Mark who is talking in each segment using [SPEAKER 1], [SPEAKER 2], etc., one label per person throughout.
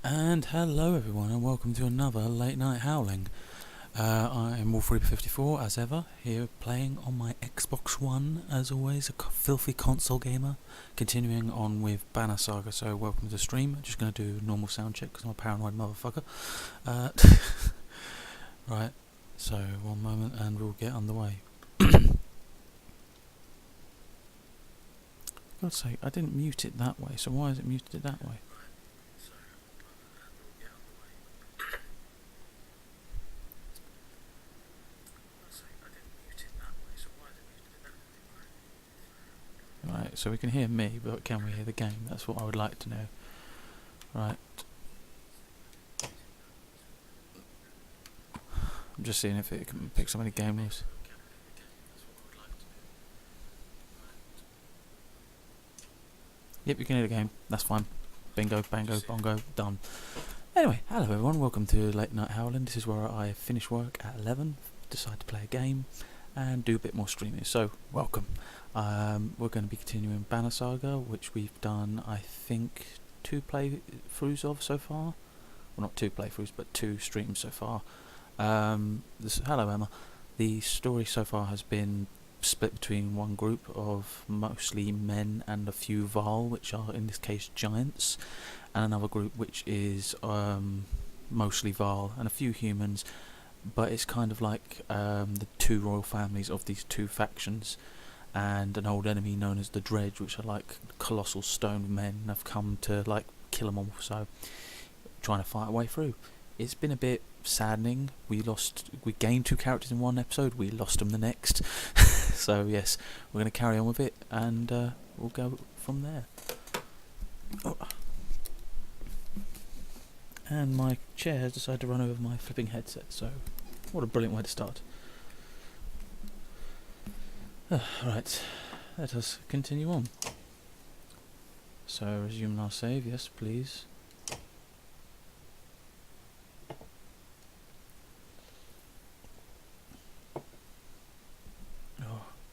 [SPEAKER 1] And hello everyone and welcome to another Late Night Howling. I am Wolf354 as ever, here playing on my Xbox One as always, a filthy console gamer, continuing on with Banner Saga, so welcome to the stream. I'm just going to do a normal sound check because I'm a paranoid motherfucker. Right, so one moment and we'll get underway. God's sake, I didn't mute it that way, so why is it muted it that way? Right, so we can hear me, but can we hear the game? That's what I would like to know. Right. I'm just seeing if it can pick so many game names. Yep, you can hear the game. That's fine. Bingo, bango, bongo, done. Anyway, hello everyone. Welcome to Late Night Howling. This is where I finish work at 11, decide to play a game, and do a bit more streaming. So, welcome. We're going to be continuing Banner Saga, which we've done, I think, 2 playthroughs of so far. Well, not 2 playthroughs, but 2 streams so far. Hello Emma. The story so far has been split between one group of mostly men and a few Val, which are in this case giants, and another group which is mostly Val and a few humans, but it's kind of like the 2 royal families of these 2 factions, and an old enemy known as the Dredge, which are like colossal stone men, have come to like kill them all, so trying to fight our way through. It's been a bit saddening. We gained 2 characters in one episode, we lost them the next. So yes, we're going to carry on with it, and we'll go from there. Oh. And my chair has decided to run over my flipping headset, so what a brilliant way to start. Right, let us continue on. So resume our save, yes please.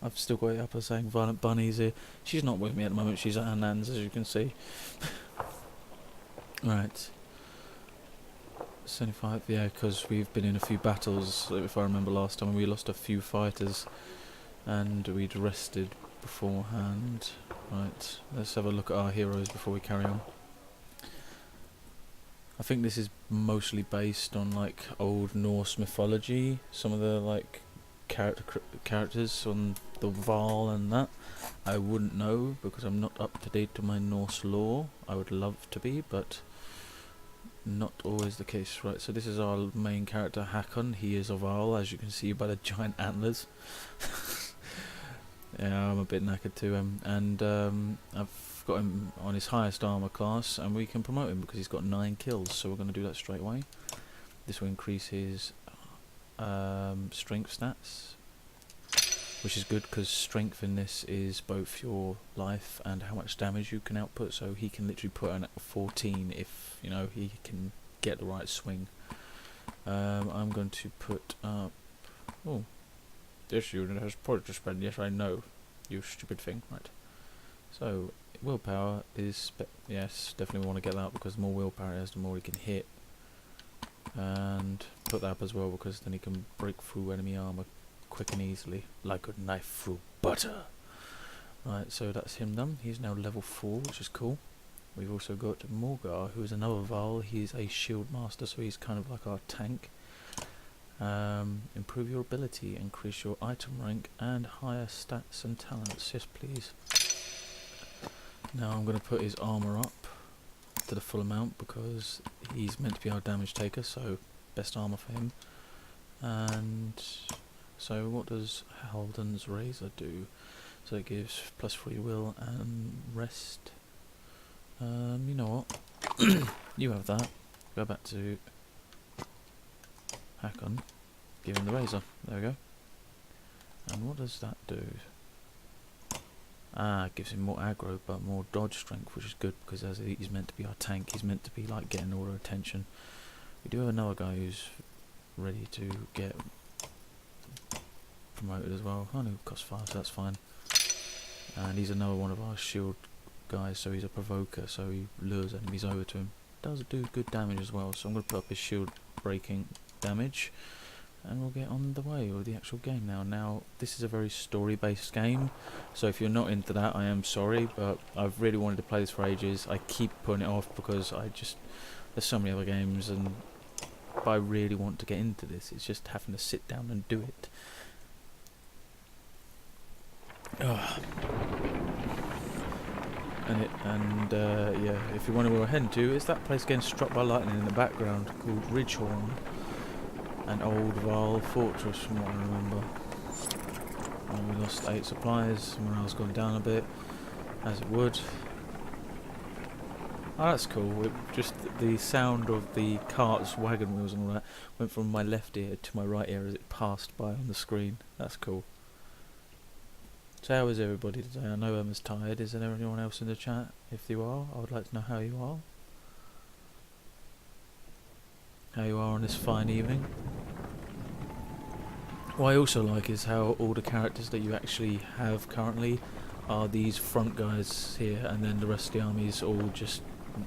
[SPEAKER 1] I've still got it up as saying Violent Bunny's here. She's not with me at the moment, she's at her nan's, as you can see. Right. 75, yeah, because we've been in a few battles. If I remember last time we lost a few fighters and we'd rested beforehand. Right, let's have a look at our heroes before we carry on. I think this is mostly based on like old Norse mythology. Some of the like characters on the Val and that I wouldn't know because I'm not up to date to my Norse lore. I would love to be, but not always the case. Right, so this is our main character Hakon. He is a Val, as you can see by the giant antlers. Yeah, I'm a bit knackered too, and I've got him on his highest armor class, and we can promote him because he's got 9 kills, so we're going to do that straight away. This will increase his strength stats, which is good because strength in this is both your life and how much damage you can output, so he can literally put in at 14 if, you know, he can get the right swing. I'm going to put up... Oh, this unit has points to spend. Yes, I know, you stupid thing. Right, so willpower is... yes, definitely want to get that because the more willpower he has, the more he can hit. And put that up as well because then he can break through enemy armor quick and easily, like a knife through butter. Right, so that's him done. He's now level 4, which is cool. We've also got Morgar, who is another Val. He's a shield master, so he's kind of like our tank. Improve your ability, increase your item rank, and higher stats and talents. Yes, please. Now I'm going to put his armor up to the full amount because he's meant to be our damage taker, so best armor for him. And so what does Halden's Razor do? So it gives plus free will and rest. You know what? You have that. Go back to Hakon. Give him the razor. There we go. And what does that do? Ah, it gives him more aggro but more dodge strength, which is good because as he's meant to be our tank, he's meant to be like getting all our attention. We do have another guy who's ready to get promoted as well. I know it costs 5, so that's fine. And he's another one of our shield guys, so he's a provoker, so he lures enemies over to him. does do good damage as well, so I'm going to put up his shield breaking damage, and we'll get on the way with the actual game now. Now, this is a very story-based game, so if you're not into that, I am sorry, but I've really wanted to play this for ages. I keep putting it off because there's so many other games, but I really want to get into this. It's just having to sit down and do it. Ugh. Yeah, if you wonder where we're heading to, it's that place getting struck by lightning in the background called Ridgehorn, an old Val fortress from what I remember. And we lost 8 supplies, morale's gone down a bit, as it would. Oh, that's cool. Just the sound of the cart's wagon wheels and all that went from my left ear to my right ear as it passed by on the screen. That's cool. So how is everybody today? I know Emma's tired. Is there anyone else in the chat? If you are, I would like to know how you are. How you are on this fine evening. What I also like is how all the characters that you actually have currently are these front guys here, and then the rest of the army is all just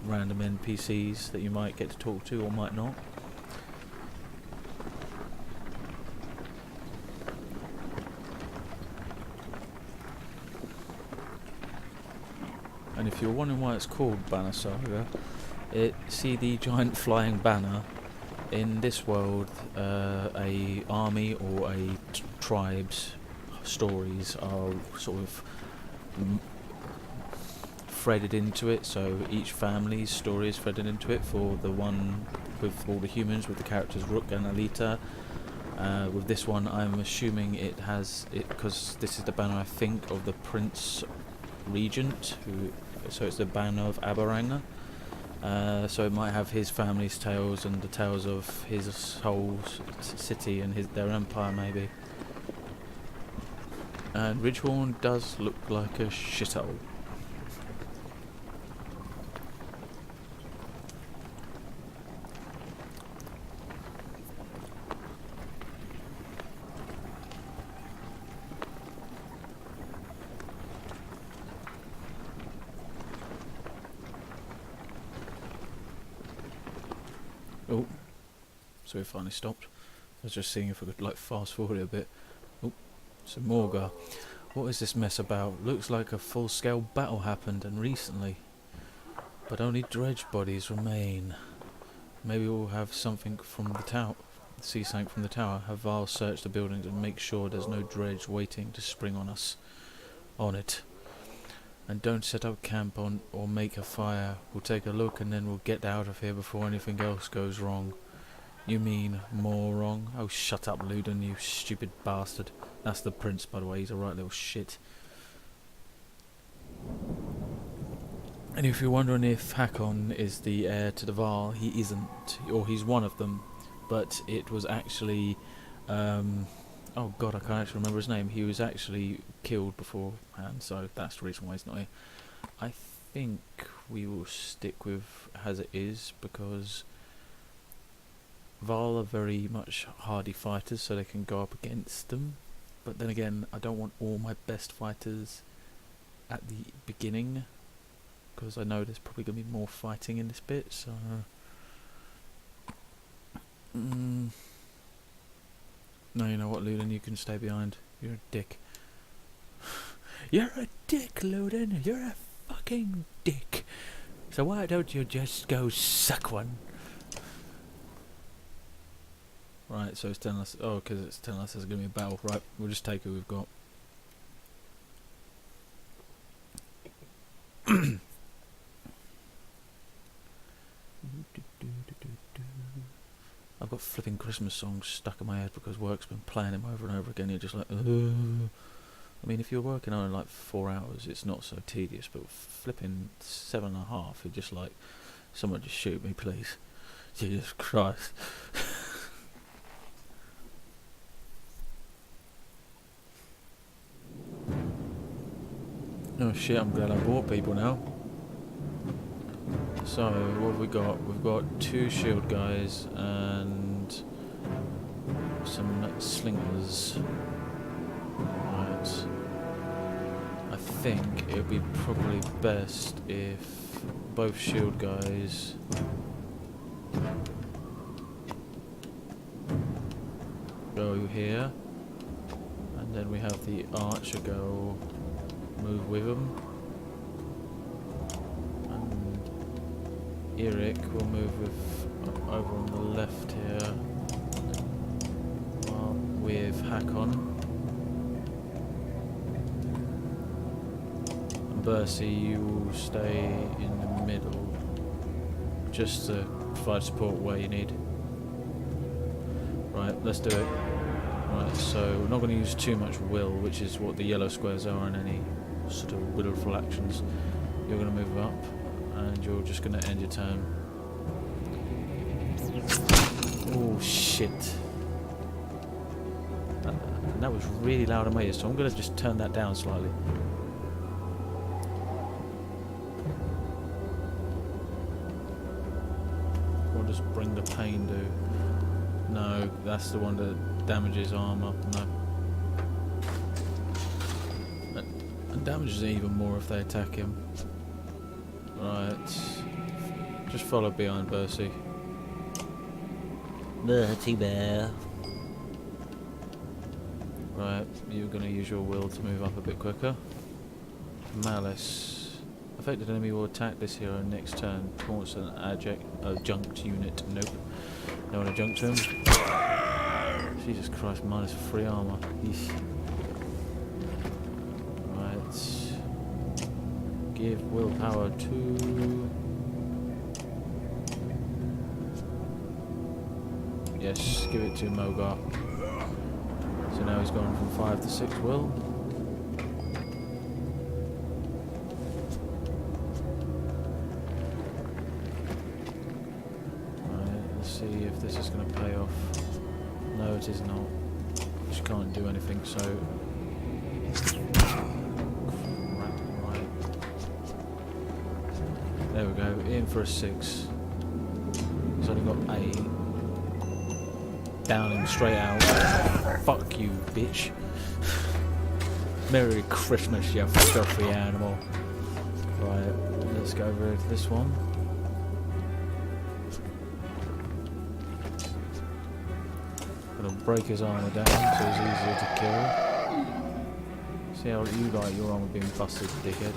[SPEAKER 1] random NPCs that you might get to talk to or might not. And if you're wondering why it's called Banner Saga, see the giant flying banner. In this world, a army or a tribe's stories are sort of threaded into it, so each family's story is threaded into it. For the one with all the humans, with the characters Rook and Alita. With this one, I'm assuming it has it because this is the banner, I think, of the Prince Regent, so it's the banner of Aberanga. So it might have his family's tales and the tales of his whole city and their empire, maybe. And Ridgehorn does look like a shithole. Oh, so we finally stopped. I was just seeing if I could like fast forward it a bit. Oh, some Morgar. What is this mess about? Looks like a full-scale battle happened, and recently. But only dredge bodies remain. Maybe we'll have something from the tower. See something from the tower. Have Val search the buildings and make sure there's no dredge waiting to spring on us. On it. And don't set up camp on or make a fire. We'll take a look and then we'll get out of here before anything else goes wrong. You mean more wrong? Oh, shut up, Luden, you stupid bastard. That's the prince, by the way. He's a right little shit. And if you're wondering if Hakon is the heir to the Val, he isn't. Or he's one of them. But it was actually... oh god, I can't actually remember his name. He was actually killed beforehand, so that's the reason why he's not here. I think we will stick with as it is, because Val are very much hardy fighters, so they can go up against them. But then again, I don't want all my best fighters at the beginning, because I know there's probably going to be more fighting in this bit, so... No, you know what, Luden, you can stay behind. You're a dick. You're a dick, Luden. You're a fucking dick. So why don't you just go suck one? Right, so it's telling us... Oh, because it's telling us there's going to be a battle. Right, we'll just take who we've got. I've got flipping Christmas songs stuck in my head because work's been playing them over and over again. You're just like, I mean, if you're working on like 4 hours, it's not so tedious, but flipping 7.5, you're just like, someone just shoot me, please. Jesus Christ. Oh shit, I'm glad I bought people now. So, what have we got? We've got 2 shield guys and some slingers. Right. I think it would be probably best if both shield guys go here. And then we have the archer go move with him. And Eric will move with over on the left here. With Hakon. And Bercy, you will stay in the middle. Just to provide support where you need. Right, let's do it. Right, so we're not going to use too much will, which is what the yellow squares are in any sort of willful actions. You're going to move up, and you're just going to end your turn. Oh shit! And that was really loud on my ears, so I'm going to just turn that down slightly. Or just bring the pain do. No, that's the one that damages armor. No. And damages it even more if they attack him. Right. Just follow behind Bercy. Bertie Bear. Right, you're going to use your will to move up a bit quicker. Malice. Affected enemy will attack this hero next turn. Taunts an adjunct unit. Nope. No one adjunct to him. Jesus Christ, minus 3 armor. Eesh. Right. Give willpower to... Yes, give it to Mogar. So now he's gone from 5 to 6 will. See if this is going to pay off. No, it is not. She can't do anything, so... Right. There we go, in for a 6. He's only got 8. Down him straight out. Fuck you, bitch. Merry Christmas, you filthy animal. Right, let's go over to this one. Gonna break his armor down so he's easier to kill. See how you like your armor being busted, dickhead.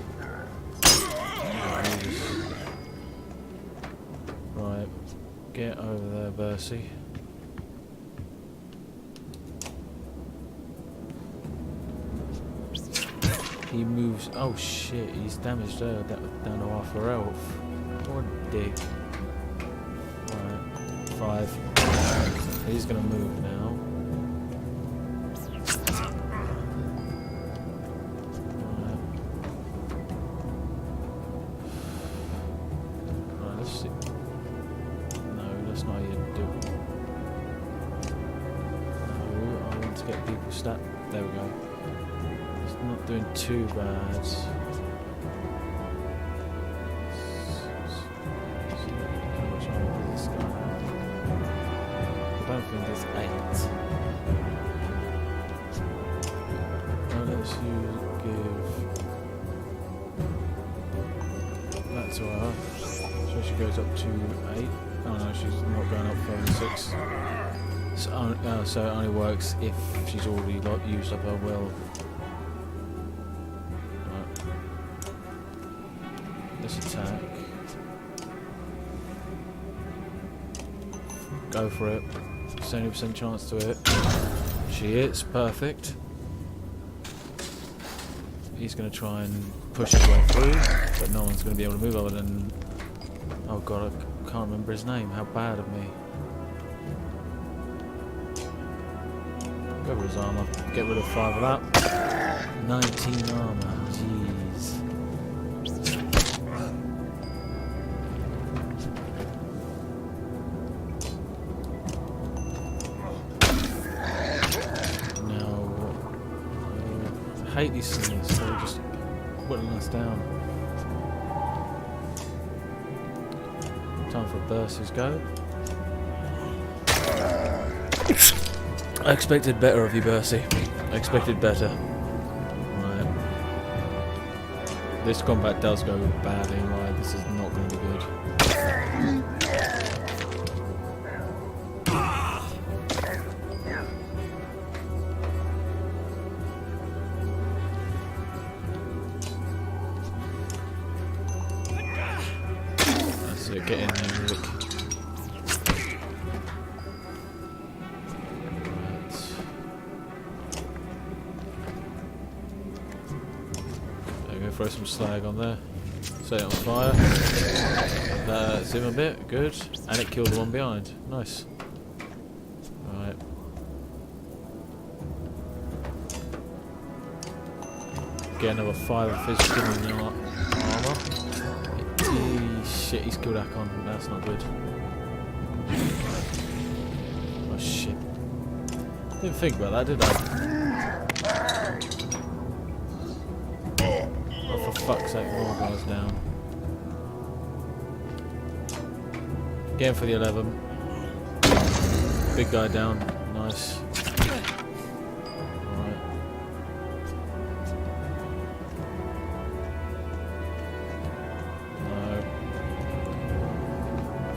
[SPEAKER 1] Right, get over there, Bercy. He moves. Oh shit, he's damaged there, down to half her health. What a dick. Right, 5. He's gonna move now. Right, let's see. No, that's not how you do it. No, I want to get people stat. There we go. It's not doing too bad. How much armor does this guy have? I don't think it's 8. Now let's give that to her. So she goes up to 8. Oh no, she's not going up further than 6. So it only works if she's already used up her will. Right. Let's attack. Go for it. 70% chance to hit. She hits, perfect. He's going to try and push his way through, but no one's going to be able to move other than... Oh god, I can't remember his name. How bad of me. Go for his armour. Get rid of 5 of that. 19 armour. Jeez. I hate these things, so they're just whittling us down. Time for a Bercy's go. I expected better of you, Bercy. I expected better. Right. This combat does go badly, right? This is not going to be good.
[SPEAKER 2] Get in there, Rick. Right. There we go, throw some slag on there. Set it on fire. That's him a bit, good. And it killed the one behind. Nice. Right. Get another 5 of his skinning armour. Shit, he's killed Akon. That's not good. Oh shit. Didn't think about that, did I? Oh, for fuck's sake, more guys down. Getting for the 11. Big guy down. Nice. Alright.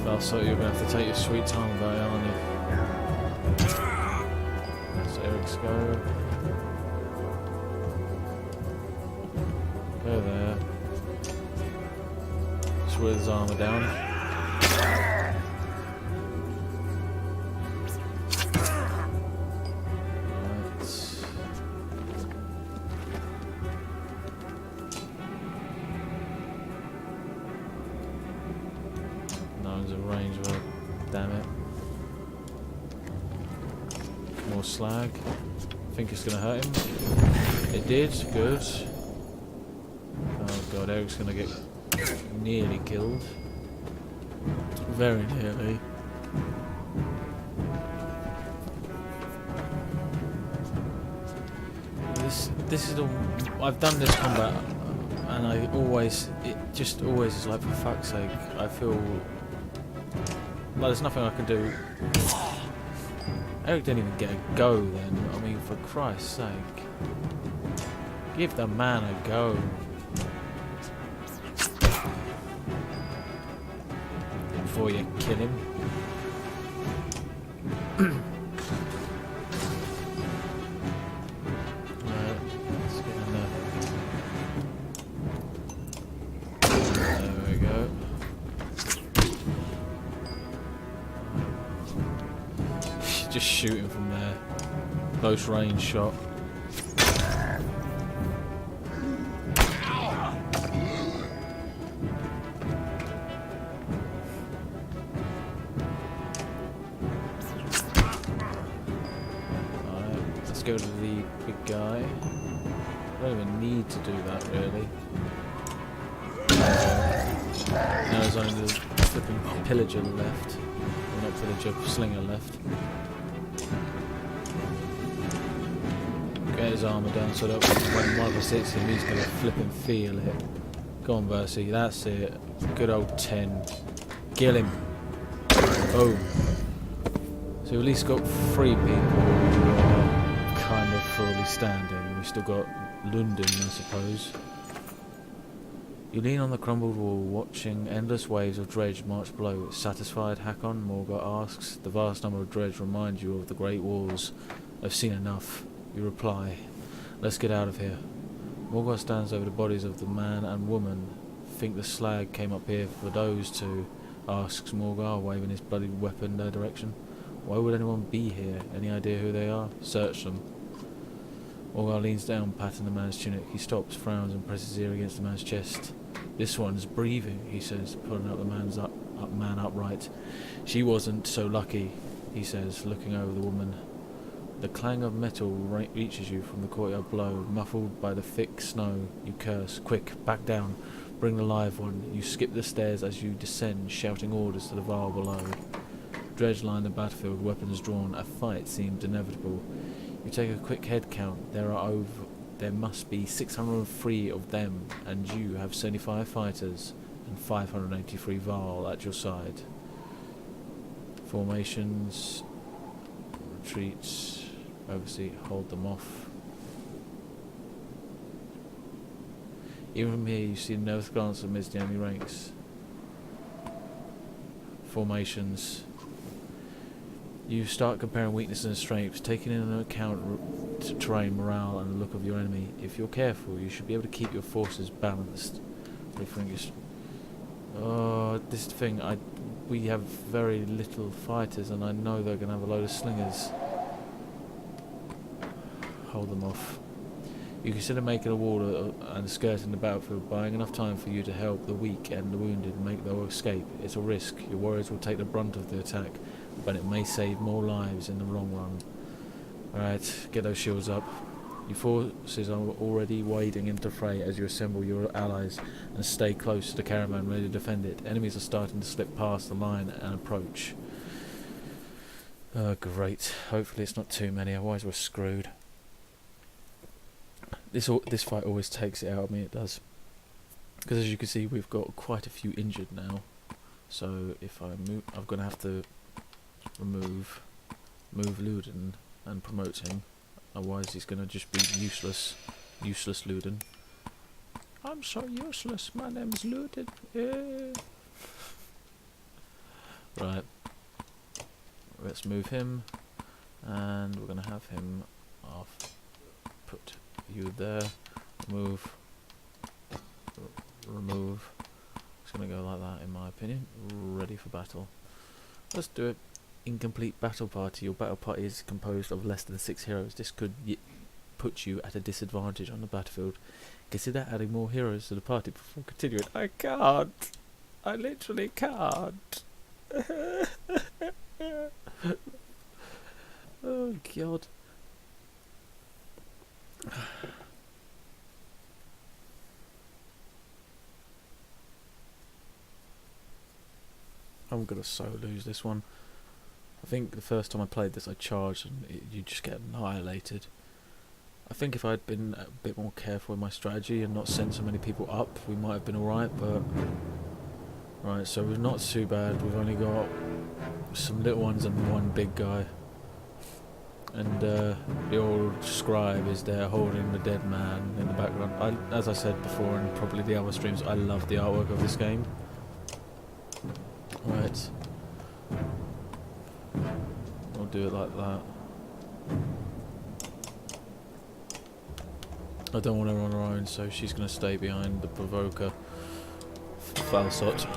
[SPEAKER 2] No. So you're going to have to take your sweet time about it, aren't you? That's Eric's go. Go there. Just with his armour down. Range, well, damn it. More slag. Think it's gonna hurt him. It did, good. Oh god, Eric's gonna get nearly killed. Very nearly. This is the I've done this combat and it just always is like, for fuck's sake, I feel like there's nothing I can do. Eric didn't even get a go then. I mean, for Christ's sake. Give the man a go. Before you kill him. Let's get in there. There we go. Just shooting from there. Close range shot. Alright, let's go to the big guy. I don't even need to do that really. Now there's only the flipping pillager left. Well, not pillager, slinger left. Get his armour down so that when one of us hits him, he's going to flip and feel it. Go on, Versi, that's it. Good old 10. Kill him. Boom. So we've at least got 3 people who are kind of fully standing. We've still got London, I suppose. You lean on the crumbled wall, watching endless waves of dredge march below. Satisfied, Hakon, Morgoth asks. The vast number of dredge remind you of the Great Wars. I've seen enough. You reply, let's get out of here. Morgoth stands over the bodies of the man and woman. Think the slag came up here for those two? Asks Morgoth, waving his bloody weapon in their direction. Why would anyone be here? Any idea who they are? Search them. Morgoth leans down, patting the man's tunic. He stops, frowns, and presses his ear against the man's chest. This one's breathing, he says, pulling up the man's man upright. She wasn't so lucky, he says, looking over the woman. The clang of metal reaches you from the courtyard below, muffled by the thick snow. You curse. Quick, back down. Bring the live one. You skip the stairs as you descend, shouting orders to the Varl below. Dredge line the battlefield, weapons drawn. A fight seemed inevitable. You take a quick head count. There must be 603 of them, and you have 75 fighters and 583 Varl at your side. Formations, retreats. Oversee, hold them off. Even from here you see the nervous glance amidst the enemy ranks. Formations. You start comparing weaknesses and strengths, taking into account terrain, morale and the look of your enemy. If you're careful, you should be able to keep your forces balanced. Oh, this thing, we have very little fighters, and I know they're going to have a load of slingers. Hold them off. You consider making a wall and skirting the battlefield, buying enough time for you to help the weak and the wounded make their escape. It's a risk. Your warriors will take the brunt of the attack, but it may save more lives in the long run. Alright, get those shields up. Your forces are already wading into fray as you assemble your allies and stay close to the caravan ready to defend it. Enemies are starting to slip past the line and approach. Oh great, hopefully it's not too many, otherwise we're screwed. This fight always takes it out of me, it does. Because as you can see, we've got quite a few injured now. So if I move, I'm going to have to move Luden and promote him. Otherwise he's going to just be useless Luden. I'm so useless, my name's Luden. Yeah. Right. Let's move him. And we're going to have him off. Put you there, remove. It's going to go like that in my opinion. Ready for battle. Let's do it. Incomplete battle party. Your battle party is composed of less than 6 heroes. This could put you at a disadvantage on the battlefield. Consider adding more heroes to the party before continuing. I can't. I literally can't. Oh god. I'm gonna so lose this one. I think the first time I played this I charged and you just get annihilated. I think if I'd been a bit more careful with my strategy and not sent so many people up, we might have been alright, but... Right, so we're not too bad. We've only got some little ones and one big guy. And the old scribe is there holding the dead man in the background. As I said before, and probably the other streams, I love the artwork of this game. Right. We'll do it like that. I don't want her on her own, so she's going to stay behind the provoker. Falsot.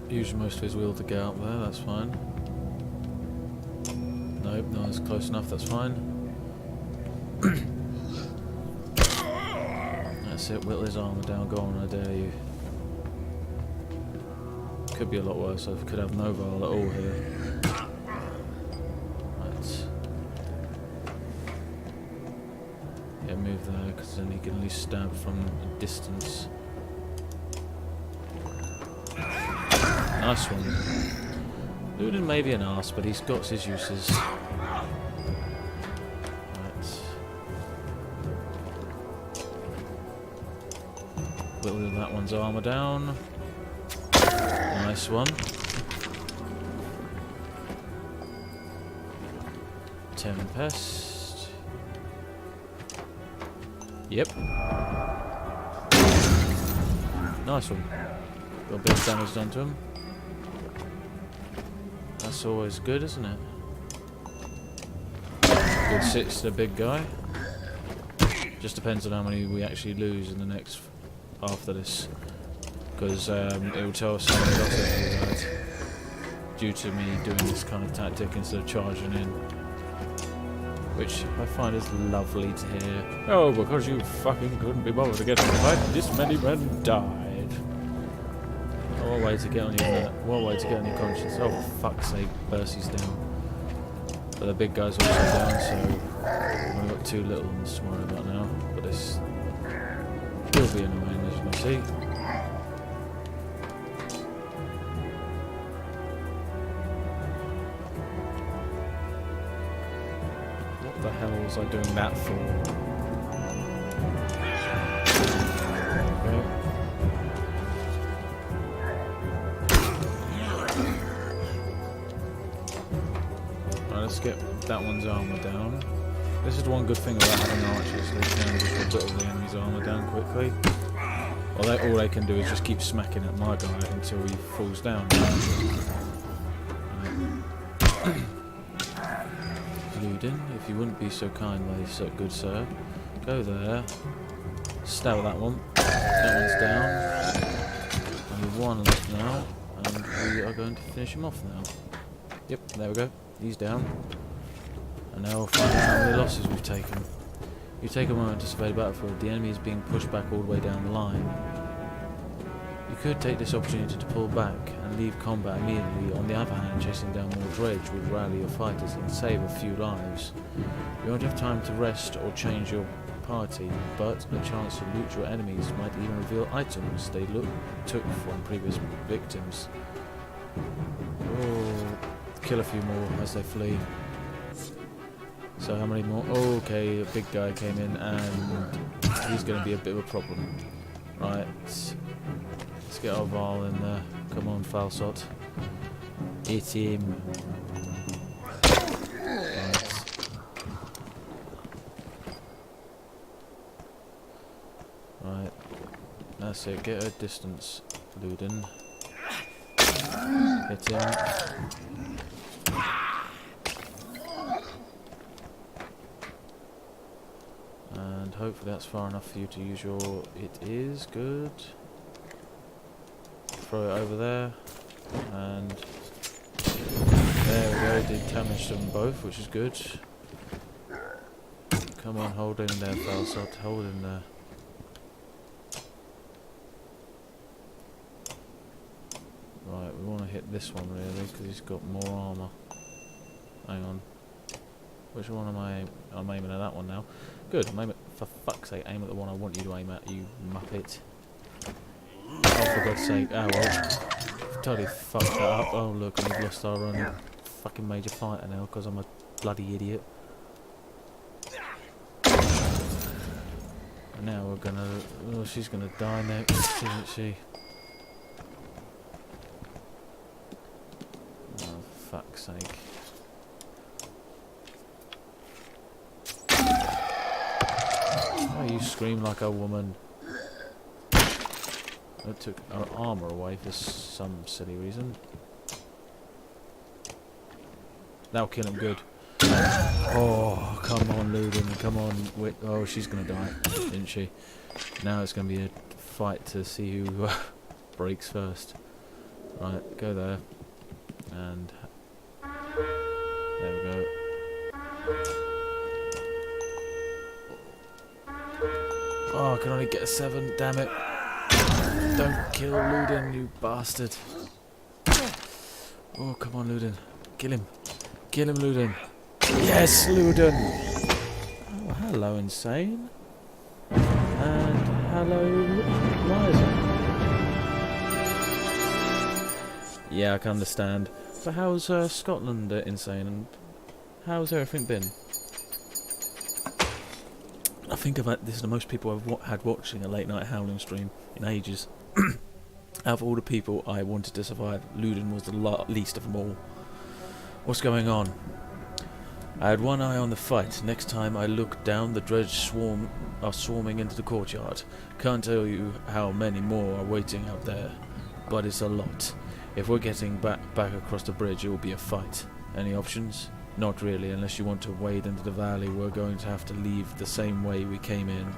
[SPEAKER 2] Use most of his wheel to get out there, that's fine. Nope, no, it's close enough, that's fine. That's it, whittle his armour down, go on, I dare you. Could be a lot worse, I could have no Val at all here. Right. Yeah, move there, because then he can at least stab from a distance. Nice one. Luden may be an arse, but he's got his uses. Right. Whittle that one's armour down. Nice one. Tempest. Yep. Nice one. Got a bit of damage done to him. That's always good, isn't it? Good sits to the big guy. Just depends on how many we actually lose in the next after this. Because it will tell us how many losses we had due to me doing this kind of tactic instead of charging in, which I find is lovely to hear. Oh, because you fucking couldn't be bothered to get in the fight, this many men died. What a way to get on your what a way to get on your conscience. Oh, for fuck's sake, Percy's down. But the big guy's also down, so I've got 2 little ones to worry about now. But this will be annoying, as you can see. What the hell was I doing that for? Okay. Right, let's get that one's armour down. This is the one good thing about having archers, they can just whittle the enemy's armour down quickly. Well, all they can do is just keep smacking at my guy until he falls down. Luden, if you wouldn't be so kindly, so good sir, go there, stab that one. That one's down. only one left now, and we are going to finish him off now. Yep, there we go. He's down. And now we'll find out how many losses we've taken. You take a moment to survey the battlefield. The enemy is being pushed back all the way down the line. You could take this opportunity to pull back and leave combat immediately. On the other hand, chasing down more dredge would rally your fighters and save a few lives. You won't have time to rest or change your party, but a chance to loot your enemies might even reveal items they took from previous victims. Oh, kill a few more as they flee. So how many more? Oh, okay, a big guy came in and he's going to be a bit of a problem. Right, let's get our Val in there. Come on, Falsot. Hit him. Right. Right, that's it. Get a distance, Ludin. Hit him. And hopefully that's far enough for you to use your... It is good. Throw it over there. And there we go. Did damage to them both, which is good. Come on, hold in there, Falsot. Hold in there. Right, we want to hit this one really, because he's got more armour. Hang on. Which one am I? I'm aiming at that one now. Good, I'm aiming, for fuck's sake, aim at the one I want you to aim at, you muppet. Oh, for God's sake, oh well. Totally fucked that up. Oh look, we've lost our only fucking major fighter now, because I'm a bloody idiot. And now we're gonna... Oh, she's gonna die next, isn't she? Oh, fuck's sake. Oh, you scream like a woman. That took our armour away for some silly reason. That'll kill him good. Oh, come on, Ludin, come on. Wait, oh, she's gonna die, isn't she? Now it's gonna be a fight to see who breaks first. Right, go there. And there we go. Oh, I can only get a 7, damn it. Don't kill Ludin, you bastard. Oh, come on, Ludin. Kill him. Kill him, Ludin. Yes, Ludin! Oh, hello, Insane. And hello, Liza. Yeah, I can understand. But how's Scotland Insane? And how's everything been? I think about this is the most people I've had watching a late night howling stream in ages. Out of all the people I wanted to survive, Ludin was the least of them all. What's going on? I had one eye on the fight. Next time I looked down, the dredge are swarming into the courtyard. Can't tell you how many more are waiting out there, but it's a lot. If we're getting back across the bridge, it will be a fight. Any options? Not really, unless you want to wade into the valley. We're going to have to leave the same way we came in.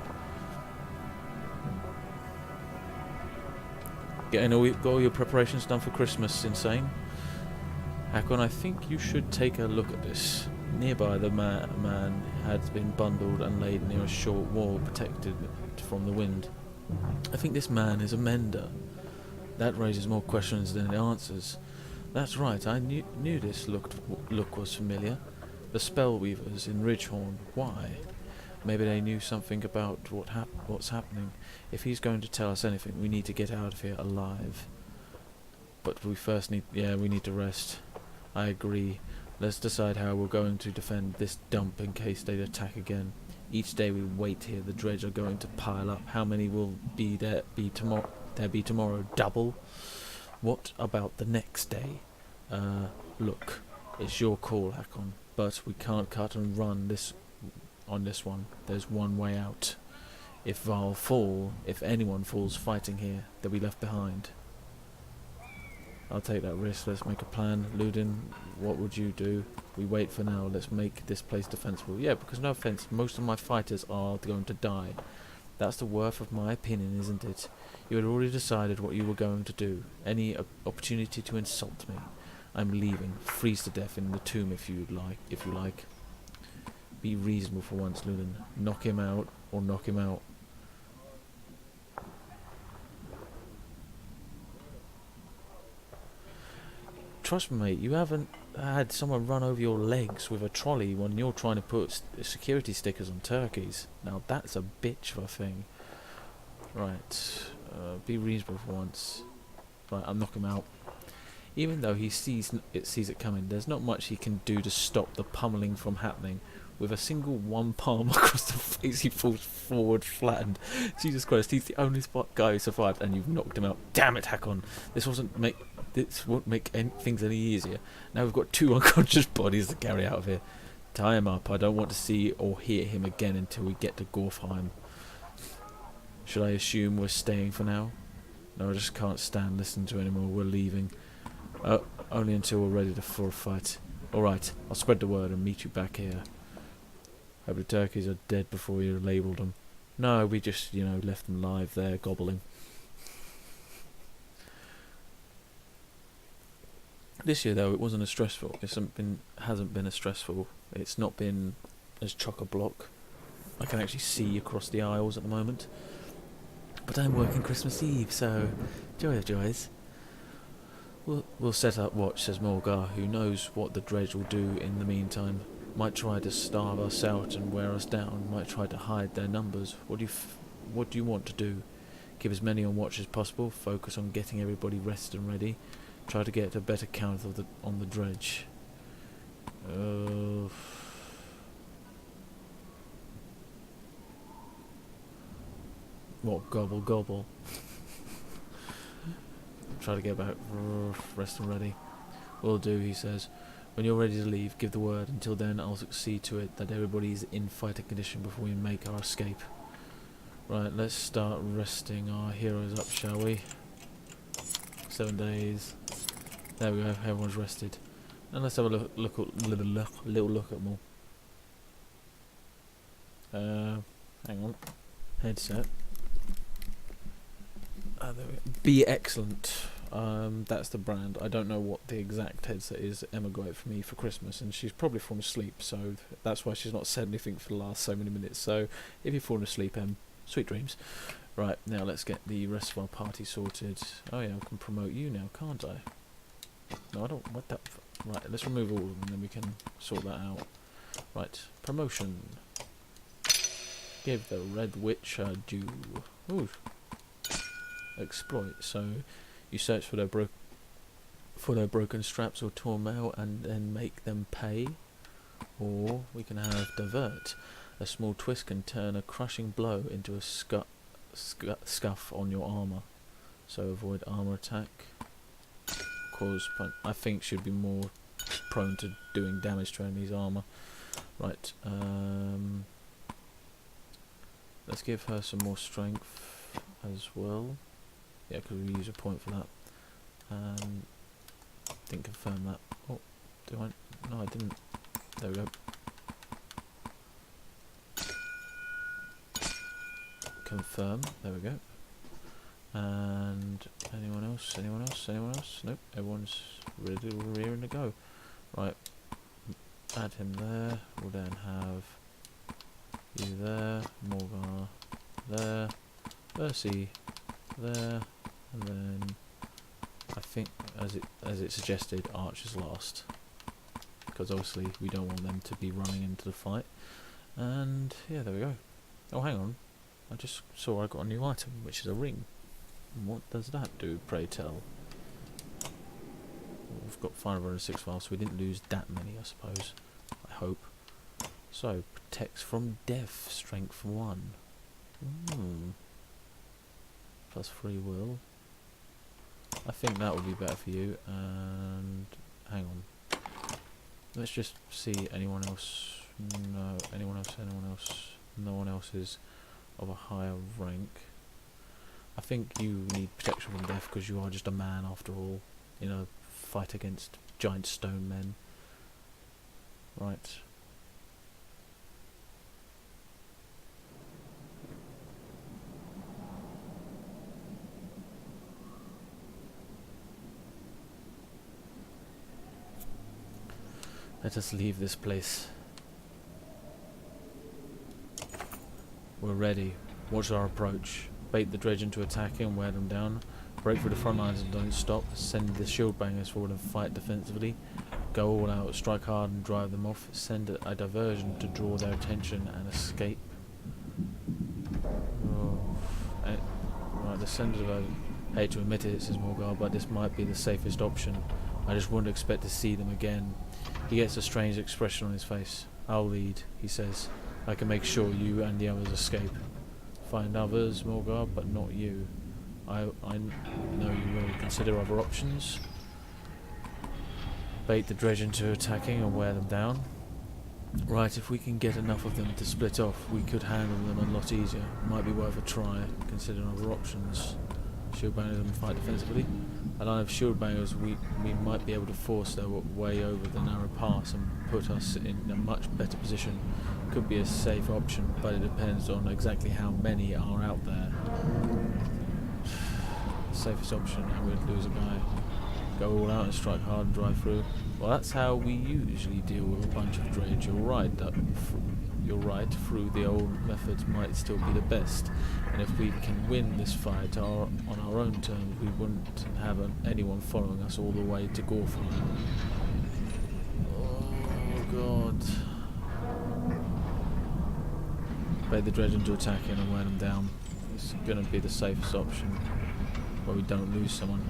[SPEAKER 2] Got all your preparations done for Christmas, Insane? Hakon, I think you should take a look at this. Nearby, the man had been bundled and laid near a short wall protected from the wind. I think this man is a mender. That raises more questions than it answers. That's right, I knew this look was familiar. The Spellweavers in Ridgehorn. Why? Maybe they knew something about what's happening. If he's going to tell us anything, we need to get out of here alive. But we first need to rest. I agree. Let's decide how we're going to defend this dump in case they attack again. Each day we wait here, the dredge are going to pile up. How many will there be tomorrow? Double? What about the next day? Look, it's your call, Hakon, but we can't cut and run on this one. There's one way out. If anyone falls fighting here, they'll be left behind. I'll take that risk. Let's make a plan. Ludin, what would you do? We wait for now. Let's make this place defensible. Yeah, because no offense, most of my fighters are going to die. That's the worth of my opinion, isn't it? You had already decided what you were going to do. Any opportunity to insult me. I'm leaving. Freeze to death in the tomb if you like. Be reasonable for once, Lunan. Knock him out or knock him out. Trust me, mate, you haven't had someone run over your legs with a trolley when you're trying to put security stickers on turkeys. Now that's a bitch of a thing. Right, be reasonable for once. Right, I'll knock him out. Even though he sees it coming, there's not much he can do to stop the pummeling from happening. With a single one palm across the face, he falls forward, flattened. Jesus Christ, he's the only guy who survived, and you've knocked him out. Damn it, Hakon! This won't make things any easier. Now we've got 2 unconscious bodies to carry out of here. Tie him up. I don't want to see or hear him again until we get to Gorfheim. Should I assume we're staying for now? No, I just can't stand listening to it anymore. We're leaving. Only until we're ready for a fight. Alright, I'll spread the word and meet you back here. Hope the turkeys are dead before you labelled them. No, we just, left them live there, gobbling. This year, though, it wasn't as stressful. Hasn't been as stressful. It's not been as chock-a-block. I can actually see across the aisles at the moment. But I'm working Christmas Eve, so joy of joys. We'll set up watch, says Morgar, who knows what the dredge will do in the meantime. Might try to starve us out and wear us down. Might try to hide their numbers. What do you want to do? Keep as many on watch as possible. Focus on getting everybody rested and ready. Try to get a better count on the dredge. What, gobble gobble? Try to get about rest and ready. Will do, he says. When you're ready to leave, give the word. Until then, I'll see to it that everybody is in fighting condition before we make our escape. Right, let's start resting our heroes up, shall we? 7 days. There we go, everyone's rested. And let's have a little look at them all. Hang on. Headset. There we go. Be excellent. That's the brand. I don't know what the exact headset is Emma got it for me for Christmas, and she's probably fallen asleep, so that's why she's not said anything for the last so many minutes. So if you've fallen asleep, sweet dreams. Right, now let's get the rest of our party sorted. Oh yeah, I can promote you now, can't I? No, I don't. What that? Right, let's remove all of them, and then we can sort that out. Right, promotion. Give the Red Witch her due. Ooh. Exploit. So you search for their broken straps or torn mail, and then make them pay. Or we can have divert. A small twist can turn a crushing blow into a scuff on your armor. So avoid armor attack. Cause I think should be more prone to doing damage to enemies' armor. Right. Let's give her some more strength as well. Yeah, because we use a point for that. Didn't confirm that. Oh, do I? No, I didn't. There we go. Confirm. There we go. And anyone else? Anyone else? Anyone else? Nope. Everyone's ready, rearing to go. Right. Add him there. We'll then have you there. Morgar there. Percy there. And then I think, as it suggested, Archer's last, because obviously we don't want them to be running into the fight. And yeah, there we go. Oh, hang on. I just saw I got a new item, which is a ring. What does that do, pray tell? Well, we've got 506 files, so we didn't lose that many, I suppose. I hope. So, protects from death, strength 1. Plus free will. I think that would be better for you. And hang on. Let's just see anyone else. No, anyone else, anyone else. No one else is of a higher rank. I think you need protection from death because you are just a man after all, in a fight against giant stone men. Right. Let us leave this place. We're ready. Watch our approach. Bait the dredge into attacking and wear them down. Break through the front lines and don't stop. Send the shield bangers forward and fight defensively. Go all out, strike hard and drive them off. Send a diversion to draw their attention and escape. Oh. Right, the sender diversion. Hate to admit it, says Morgar, but this might be the safest option. I just wouldn't expect to see them again. He gets a strange expression on his face. I'll lead, he says. I can make sure you and the others escape. Find others, Morgar, but not you. I know you will consider other options. Bait the dredge into attacking and wear them down. Right, if we can get enough of them to split off, we could handle them a lot easier. Might be worth a try, consider other options. Shield bangers and fight defensively. A line of shield bangers, we might be able to force their way over the narrow pass and put us in a much better position. Could be a safe option, but it depends on exactly how many are out there. Safest option, and we'd lose a guy. Go all out and strike hard and drive through. Well, that's how we usually deal with a bunch of dredge. You're right, through the old methods might still be the best. And if we can win this fight on our own terms, we wouldn't have anyone following us all the way to Gorfire. Oh god. Bait the dredge into attacking and wear them down. It's going to be the safest option, where we don't lose someone.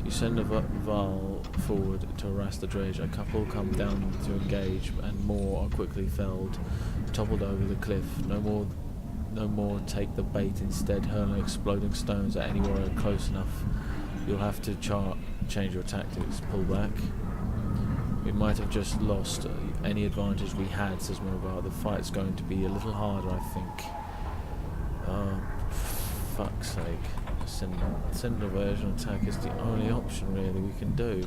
[SPEAKER 2] You send a Val forward to harass the dredge. A couple come down to engage, and more are quickly felled, toppled over the cliff. No more take the bait, instead hurling exploding stones at anywhere close enough. You'll have to change your tactics, pull back. We might have just lost any advantage we had, says Morgar. The fight's going to be a little harder, I think. Oh, fuck's sake. Send a version attack is the only option really we can do.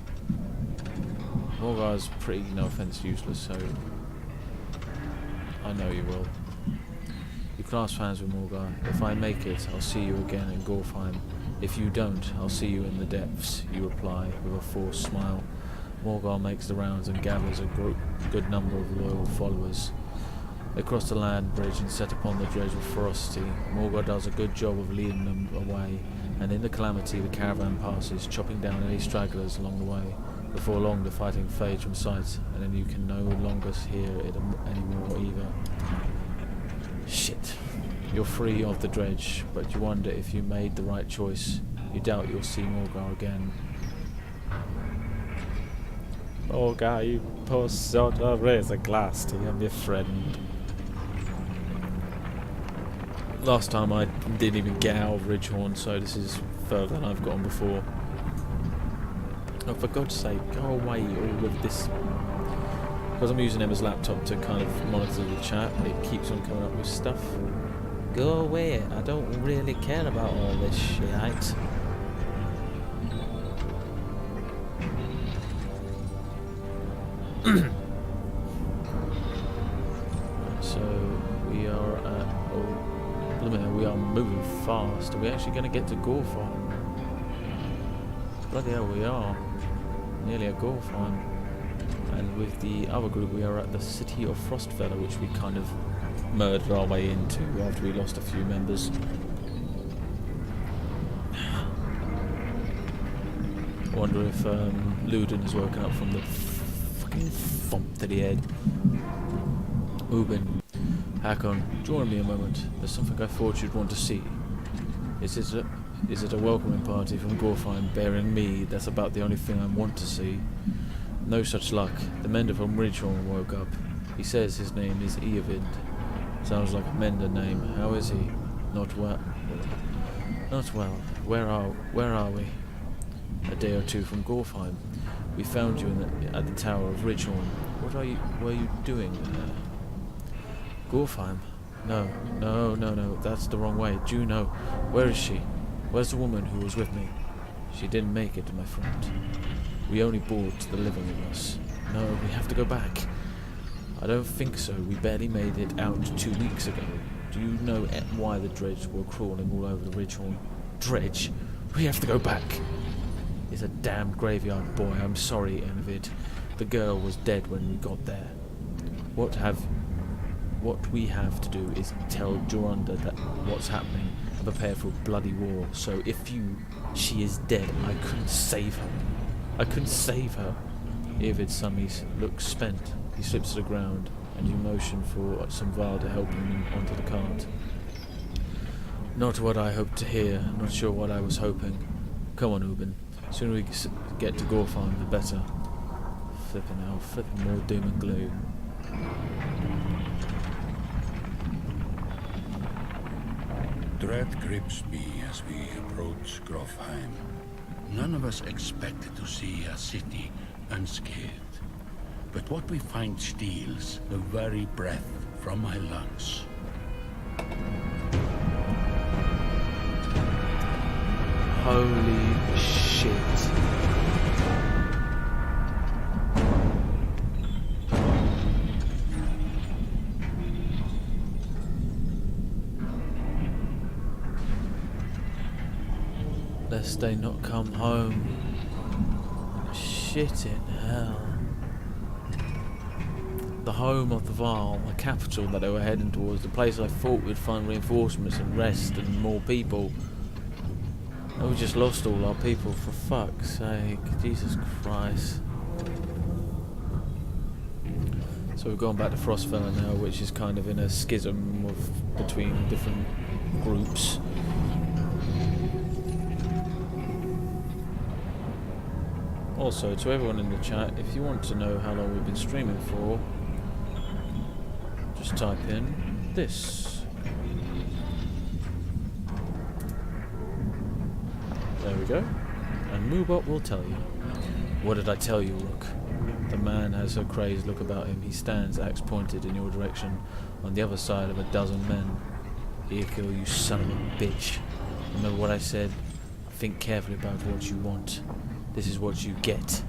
[SPEAKER 2] Morgar's pretty, no offense, useless, so I know you will. You clasp hands with Morgar. If I make it, I'll see you again in Gorfheim. If you don't, I'll see you in the depths, you reply with a forced smile. Morgar makes the rounds and gathers a good number of loyal followers. They cross the land bridge and set upon the dredge with ferocity. Morgar does a good job of leading them away, and in the calamity the caravan passes, chopping down any stragglers along the way. Before long the fighting fades from sight, and then you can no longer hear it anymore either. Shit. You're free of the dredge, but you wonder if you made the right choice. You doubt you'll see Morgar again. Morgar, you poor sod, I'll raise a glass to you, my friend. Last time I didn't even get out of Ridgehorn, so this is further than I've gotten before. Oh, for God's sake, go away, all of this. Because I'm using Emma's laptop to kind of monitor the chat, it keeps on coming up with stuff. Go away, I don't really care about all this shit. So we are we are moving fast. Are we actually going to get to Gorfheim? Bloody hell, we are nearly at Gorfheim. And with the other group we are at the city of Frostfeller, which we kind of murdered our way into after we lost a few members. I wonder if Luden has woken up from the fucking thump that he had. Ubin, Hakon, join me a moment. There's something I thought you'd want to see. Is it a welcoming party from Gorfheim bearing me? That's about the only thing I want to see. No such luck. The mender from Ridgehorn woke up. He says his name is Eovid. Sounds like a mender name. How is he? Not well. Not well. Where are we? A day or two from Gorfheim. We found you at the Tower of Ridgehorn. What were you doing there? Gorfheim? No, that's the wrong way. Juno, where is she? Where's the woman who was with me? She didn't make it, my friend. We only brought the living of us. No, we have to go back. I don't think so. We barely made it out 2 weeks ago. Do you know why the dredge were crawling all over the Ridgehorn? Dredge? We have to go back. It's a damn graveyard, boy. I'm sorry, Envid. The girl was dead when we got there. What we have to do is tell Jorunda that what's happening and prepare for a bloody war. So if she is dead, I couldn't save her. I couldn't save her. Ivid suddenly looks spent. He slips to the ground and you motion for some Val to help him onto the cart. Not what I hoped to hear. Not sure what I was hoping. Come on, Ubin. Sooner we get to Gorfarm, the better. Flipping hell, flipping more doom and gloom.
[SPEAKER 3] Dread grips me as we approach Grofheim. None of us expected to see a city unscathed. But what we find steals the very breath from my lungs.
[SPEAKER 2] Holy shit. Lest they not come home. Shit in hell. The home of the Varl, the capital that they were heading towards, the place I thought we'd find reinforcements and rest and more people. And we just lost all our people, for fuck's sake. Jesus Christ. So we've gone back to Frostfella now, which is kind of in a schism between different groups. Also, to everyone in the chat, if you want to know how long we've been streaming for, just type in this. There we go. And Moobot will tell you. What did I tell you, Rook? The man has a crazed look about him. He stands, axe pointed in your direction, on the other side of a dozen men. Earkill, you son of a bitch. Remember what I said? Think carefully about what you want. This is what you get.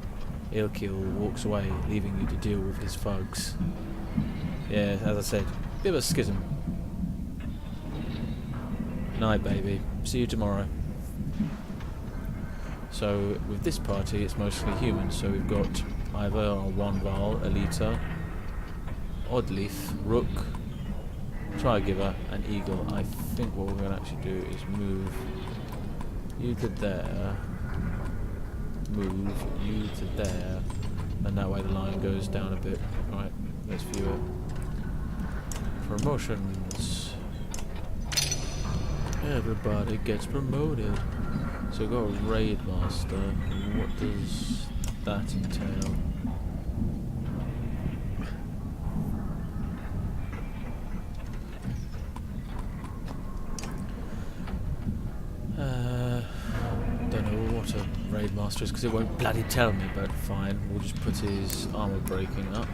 [SPEAKER 2] Earkill walks away, leaving you to deal with his thugs. Yeah, as I said, bit of a schism. Night, baby. See you tomorrow. So, with this party, it's mostly humans. So we've got either one Val, Alita, Oddleaf, Rook, Trigiver, and Eagle. I think what we're going to actually do is move you to there, move you to there, and that way the line goes down a bit. Right, let's view it. Promotions. Everybody gets promoted. So we've got a Raid Master. What does that entail? Don't know what a Raid Master is because it won't bloody tell me, but fine. We'll just put his armor breaking up.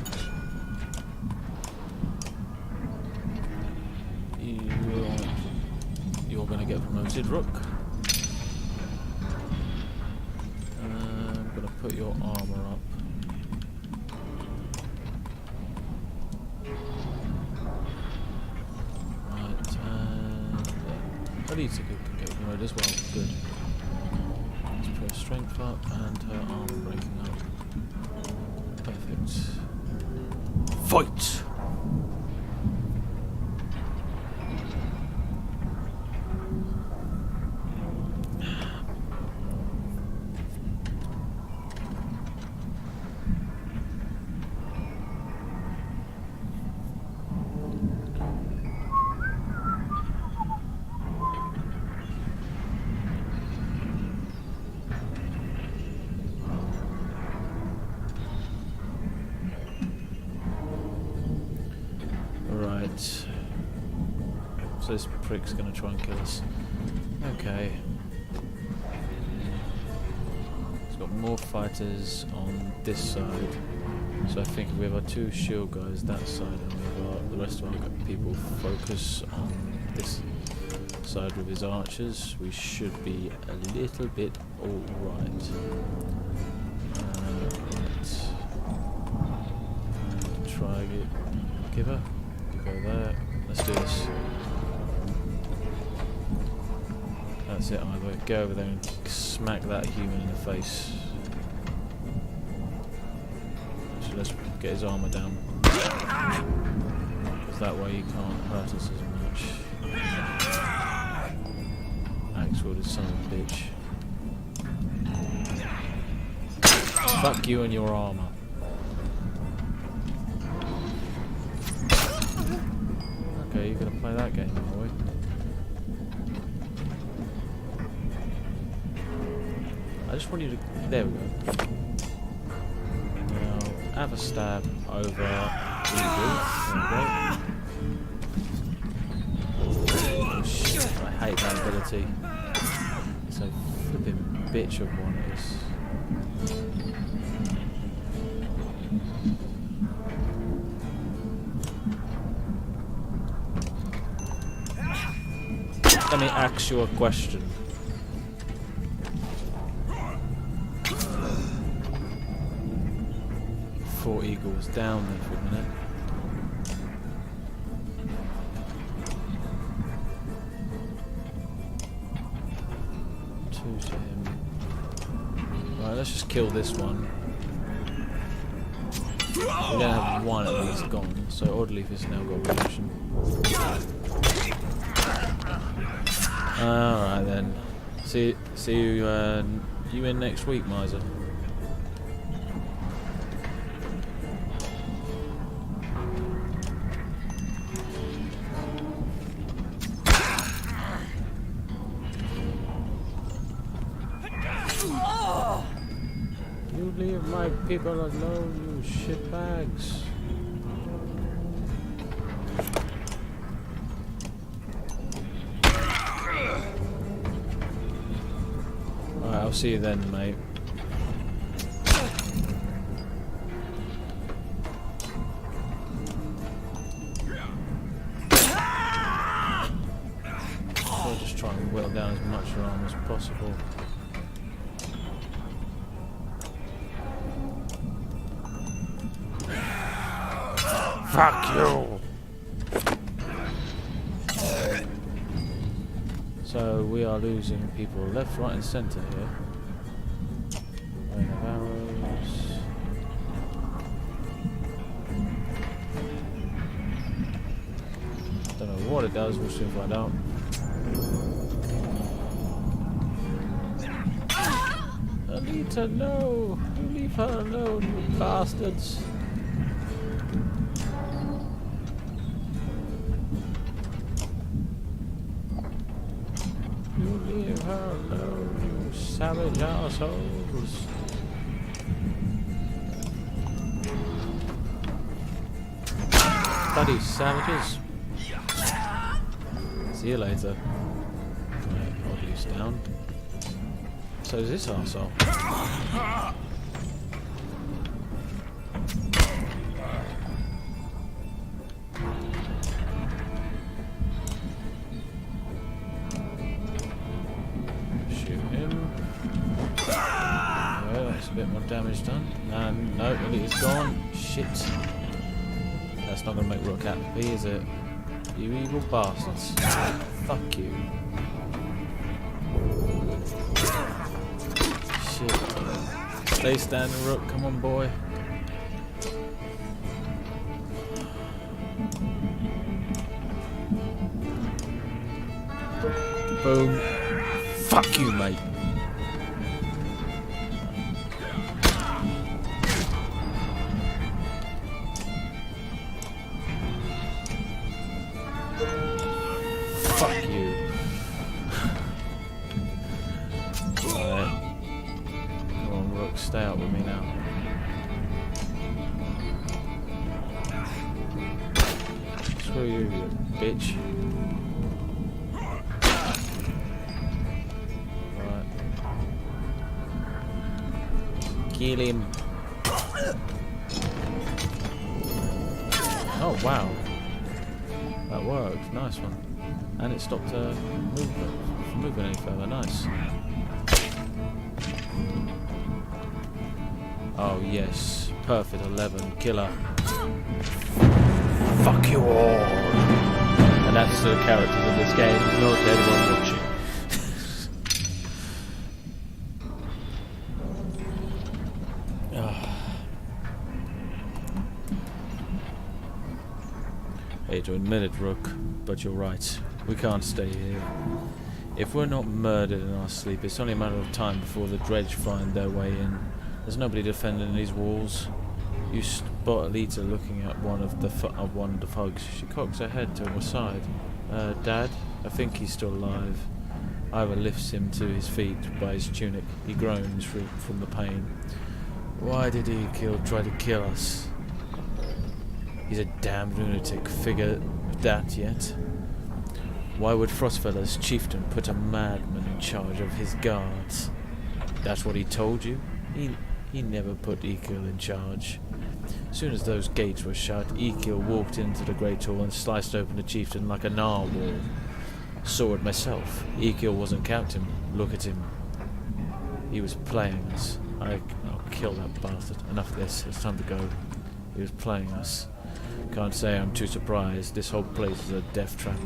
[SPEAKER 2] You're going to get promoted, Rook. I'm going to put your armor up. Right, and Alita can get promoted as well. Good. Let's put her strength up and her armor breaking up. Perfect. Fight! So this prick's gonna try and kill us. Okay. It's got more fighters on this side. So I think we have our two shield guys that side and we have the rest of our people focus on this side with his archers. We should be a little bit alright. Try give her. You go there. Let's do this. That's it, Ivo. Go over there and smack that human in the face. let's get his armour down. Because that way he can't hurt us as much. Axwood is son of a bitch. Fuck you and your armour. Okay, you're gonna play that game, are we? I just want you to... There we go. Now, have a stab over Eagle. There we go. Oh shit, I hate that ability. It's a flipping bitch of one it is. Let me ask you a question. Four eagles down there for a minute. Two to him. Right, let's just kill this one. We're gonna have one at least gone, so Oddleaf has now got reaction. Alright then. See you you in next week, Miser. You leave my people alone, you shitbags. Alright, I'll see you then, mate. I'll just try and whittle down as much arm as possible. Fuck you! So we are losing people left, right and centre here. Rain of arrows. Don't know what it does, we'll soon find out. I need to know! You leave her alone, you bastards! You leave her alone, you savage assholes. Bloody savages. See you later. Right, Oddleaf's down. So is this arsehole. A bit more damage done. And no, it's gone. Shit. That's not gonna make Rook happy, is it? You evil bastards. Fuck you. Shit. Stay standing, Rook. Come on, boy. Boom. Fuck you, mate. Fuck you. Alright. Come on, Rook, stay out with me now. Screw you, you bitch. Right. Kill him. Oh, wow. That worked. Nice one. And it stopped movement from moving any further. Nice. Oh yes, perfect 11 killer. Fuck you all. And that's the characters in this game. Not anyone watching. Hate to admit it, Rook, but you're right. We can't stay here. If we're not murdered in our sleep, it's only a matter of time before the dredge find their way in. There's nobody defending these walls. You spot Alita looking at one of the thugs. She cocks her head to her side. Dad? I think he's still alive. Ivor lifts him to his feet by his tunic. He groans from the pain. Why did he try to kill us? He's a damned lunatic. Figure that yet? Why would Frostfeller's chieftain put a madman in charge of his guards? That's what he told you? He never put Ekil in charge. As soon as those gates were shut, Ekil walked into the great hall and sliced open the chieftain like a narwhal. Saw it myself. Ekil wasn't counting. Look at him. He was playing us. I'll kill that bastard. Enough of this. It's time to go. He was playing us. Can't say I'm too surprised. This whole place is a death trap.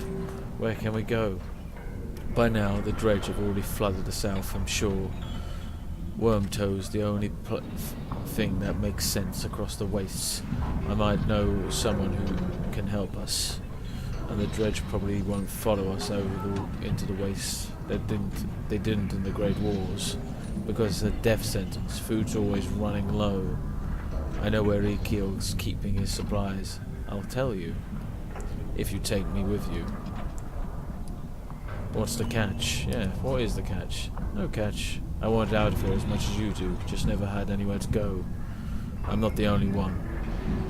[SPEAKER 2] Where can we go? By now, the dredge have already flooded the south from shore. Wormtoe's the only thing that makes sense across the wastes. I might know someone who can help us. And the dredge probably won't follow us into the wastes. They didn't in the Great Wars. Because it's a death sentence. Food's always running low. I know where Ekil's keeping his supplies. I'll tell you. If you take me with you. What's the catch? Yeah, what is the catch? No catch. I want out of here as much as you do. Just never had anywhere to go. I'm not the only one.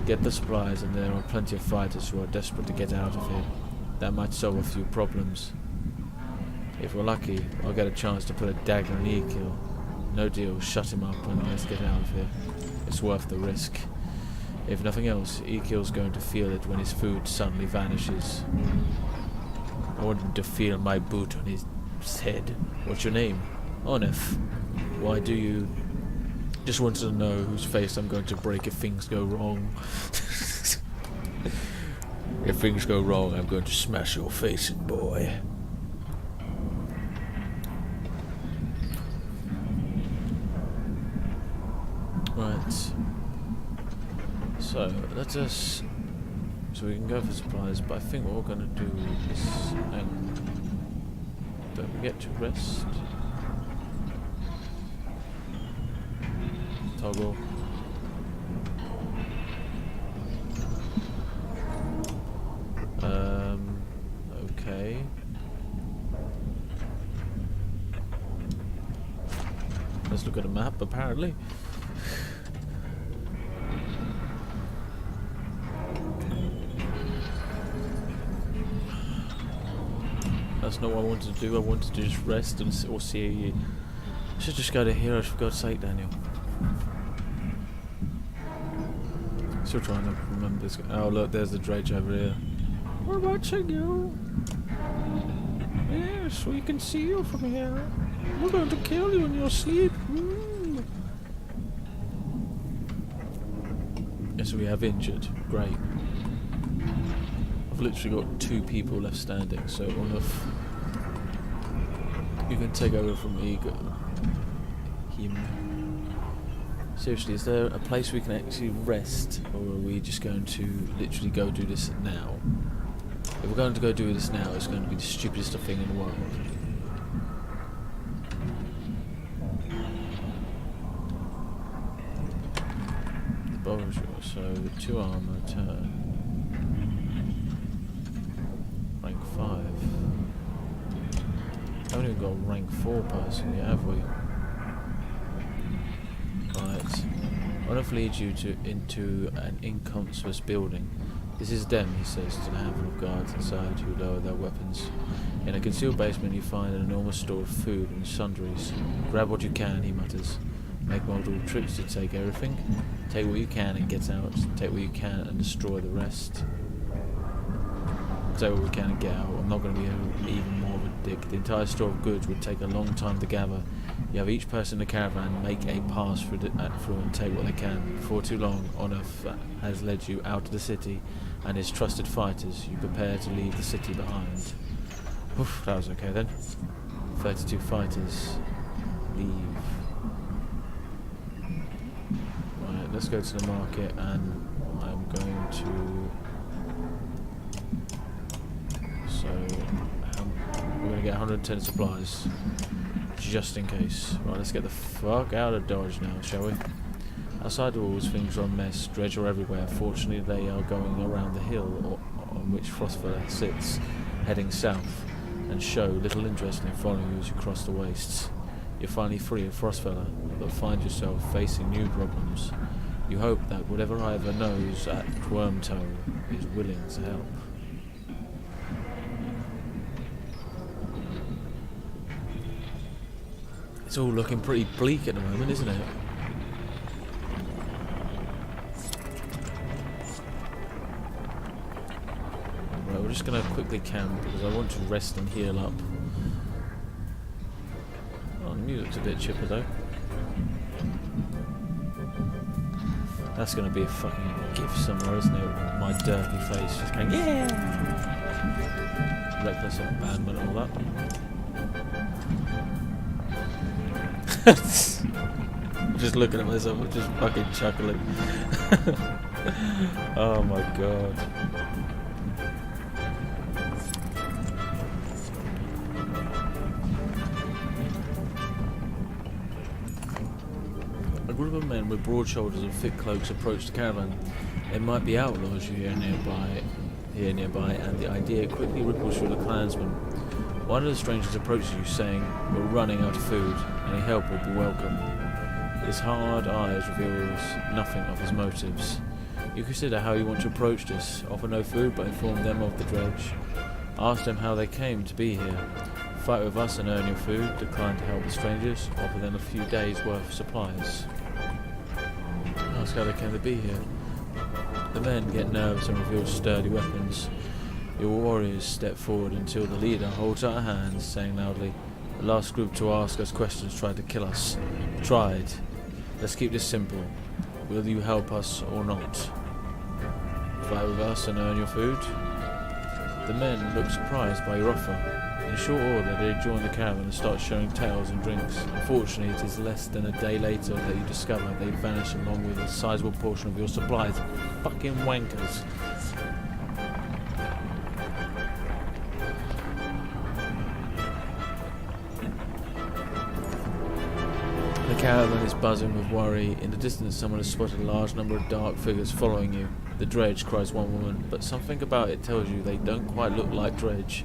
[SPEAKER 2] Get the supplies and there are plenty of fighters who are desperate to get out of here. That might solve a few problems. If we're lucky, I'll get a chance to put a dagger in Ekil. No deal, shut him up and let's get out of here. It's worth the risk. If nothing else, Ekil's going to feel it when his food suddenly vanishes. I want him to feel my boot on his head. What's your name? Onef. Why do you... Just wanted to know whose face I'm going to break if things go wrong. If things go wrong, I'm going to smash your face in, boy. Right. So, let us... So we can go for supplies, but I think what we're going to do is... Hang on. Don't forget to rest. Toggle. Okay. Let's look at a map, apparently. That's not what I wanted to do. I wanted to just rest and or see. I should just go to heroes for God's sake, Daniel. Still trying to remember this. Oh look, there's the dredge over here. We're watching you. Yes, we can see you from here. We're going to kill you in your sleep. Yes, we have injured. Great. I've literally got 2 people left standing, so Olaf, you can take over from Eagle. Him. Seriously, is there a place we can actually rest, or are we just going to literally go do this now? If we're going to go do this now, it's going to be the stupidest thing in the world. The bow is yours, so 2 armor, turn. Rank 5. Haven't even got a rank 4 person yet, have we? Right. Olaf leads you into an inconspicuous building. This is them, he says to the handful of guards inside who lower their weapons. In a concealed basement you find an enormous store of food and sundries. Grab what you can, he mutters. Make multiple trips to take everything. Take what you can and get out. Take what you can and destroy the rest. Take what we can and get out. I'm not going to be even more of a dick. The entire store of goods would take a long time to gather. You have each person in the caravan make a pass through and take what they can. Before too long, Onuf has led you out of the city and his trusted fighters. You prepare to leave the city behind. Oof, that was okay then. 32 fighters. Leave. Right, let's go to the market and I'm going to 110 supplies. Just in case. Right, let's get the fuck out of Dodge now, shall we? Outside the walls, things are a mess. Dredge are everywhere. Fortunately, they are going around the hill on which Frostfella sits, heading south, and show little interest in following you as you cross the wastes. You're finally free of Frostfella, but find yourself facing new problems. You hope that whatever Ivor knows at Wormtoe is willing to help. It's all looking pretty bleak at the moment, isn't it? Right, we're just going to quickly camp because I want to rest and heal up. Oh, the music's a bit chipper though. That's going to be a fucking gif somewhere, isn't it? My derpy face just going, yeah! Reckless abandonment and all that. Just looking at myself, I'm just fucking chuckling. Oh my god. A group of men with broad shoulders and thick cloaks approached the caravan. It might be outlaws here nearby, and the idea quickly ripples through the clansmen. One of the strangers approaches you, saying, "We're running out of food. Any help would be welcome." His hard eyes reveals nothing of his motives. You consider how you want to approach this. Offer no food, but inform them of the dredge. Ask them how they came to be here. Fight with us and earn your food. Decline to help the strangers. Offer them a few days' worth of supplies. Ask how they came to be here. The men get nervous and reveal sturdy weapons. Your warriors step forward until the leader holds out her hands, saying loudly, "The last group to ask us questions tried to kill us. Tried. Let's keep this simple. Will you help us or not? Fight with us and earn your food?" The men look surprised by your offer. In short order, they join the caravan and start sharing tales and drinks. Unfortunately, it is less than a day later that you discover they vanish along with a sizable portion of your supplies. Fucking wankers. The caravan is buzzing with worry. In the distance, someone has spotted a large number of dark figures following you. The dredge, cries one woman, but something about it tells you they don't quite look like dredge.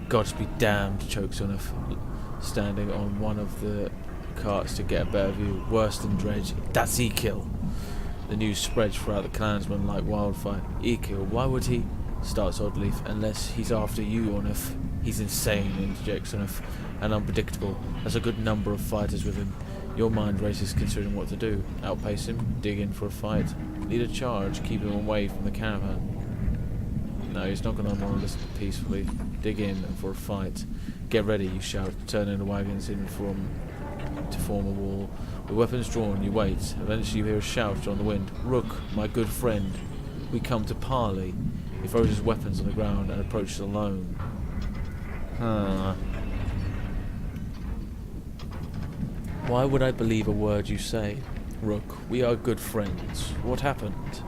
[SPEAKER 2] "Gods be damned," chokes Unif, standing on one of the carts to get a better view. "Worse than dredge. That's Ekil." The news spreads throughout the clansmen like wildfire. "Ekil, why would he?" starts Oddleaf. "Unless he's after you, Unif." "He's insane," interjects Unif, "and unpredictable. There's a good number of fighters with him." Your mind races considering what to do. Outpace him, dig in for a fight, lead a charge, keep him away from the caravan. No, he's not going to want to listen peacefully. Dig in for a fight. "Get ready," you shout, turning the wagons to form a wall. With weapons drawn, you wait. Eventually you hear a shout on the wind. "Rook, my good friend, we come to parley." He throws his weapons on the ground and approaches alone. Why would I believe a word you say? "Rook, we are good friends. What happened?"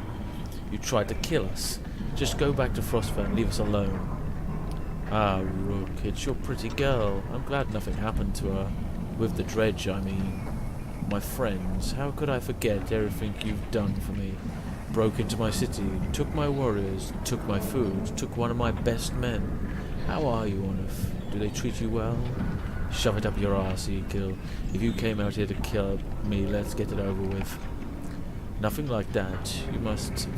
[SPEAKER 2] "You tried to kill us. Just go back to Frostfell and leave us alone." "Ah, Rook, it's your pretty girl. I'm glad nothing happened to her. With the dredge, I mean. My friends, how could I forget everything you've done for me? Broke into my city, took my warriors, took my food, took one of my best men. How are you, Onif? Do they treat you well?" "Shove it up your arse, Ekil. If you came out here to kill me, let's get it over with." "Nothing like that. You must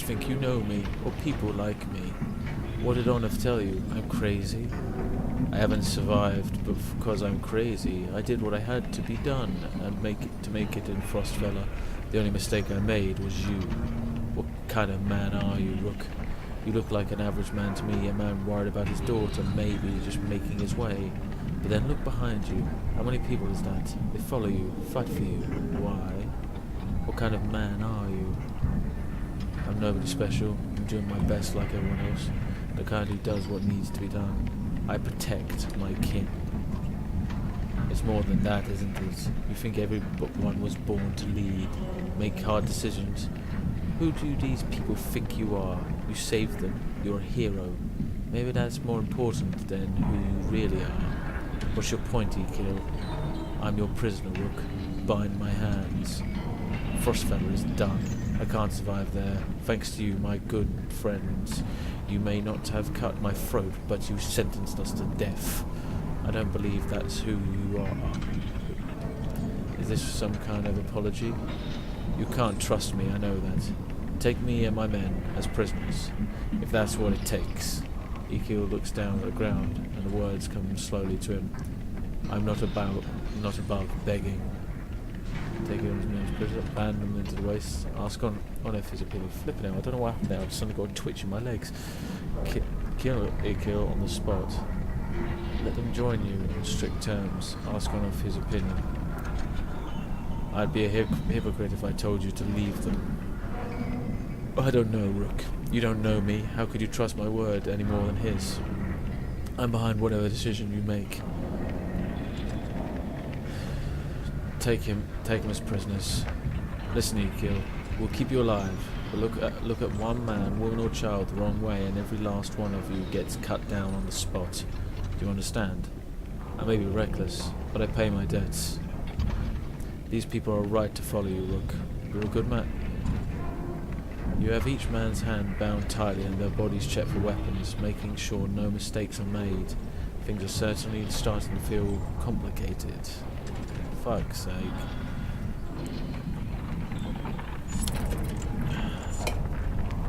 [SPEAKER 2] think you know me, or people like me. What did Onif tell you? I'm crazy? I haven't survived because I'm crazy. I did what I had to be done and make it in Frostfella. The only mistake I made was you. What kind of man are you, Rook? You look like an average man to me, a man worried about his daughter, maybe just making his way. But then look behind you. How many people is that? They follow you, fight for you. Why? What kind of man are you?" "I'm nobody special. I'm doing my best like everyone else. The kind who does what needs to be done. I protect my kin." "It's more than that, isn't it? You think everyone was born to lead, make hard decisions? Who do these people think you are? You saved them. You're a hero. Maybe that's more important than who you really are. What's your point, Ekil? I'm your prisoner, Rook. Bind my hands. Frostfeather is done. I can't survive there. Thanks to you, my good friends. You may not have cut my throat, but you sentenced us to death. I don't believe that's who you are. Is this some kind of apology? You can't trust me, I know that. Take me and my men as prisoners, if that's what it takes. Ekil looks down at the ground, and the words come slowly to him. I'm not above begging. Take him as men as prisoners, abandon them into the waste. Ask on if his opinion. Flipping out, I don't know what happened there, I've suddenly got a twitch in my legs. Kill Ekil on the spot. Let them join you on strict terms. Ask on of his opinion. I'd be a hypocrite if I told you to leave them. I don't know, Rook. You don't know me. How could you trust my word any more than his? I'm behind whatever decision you make. Take him as prisoners. Listen, Ekil. We'll keep you alive. But look at one man, woman or child the wrong way and every last one of you gets cut down on the spot. Do you understand? I may be reckless, but I pay my debts. These people are right to follow you, Rook. You're a good man. You have each man's hand bound tightly and their bodies checked for weapons, making sure no mistakes are made. Things are certainly starting to feel complicated. Fuck's sake.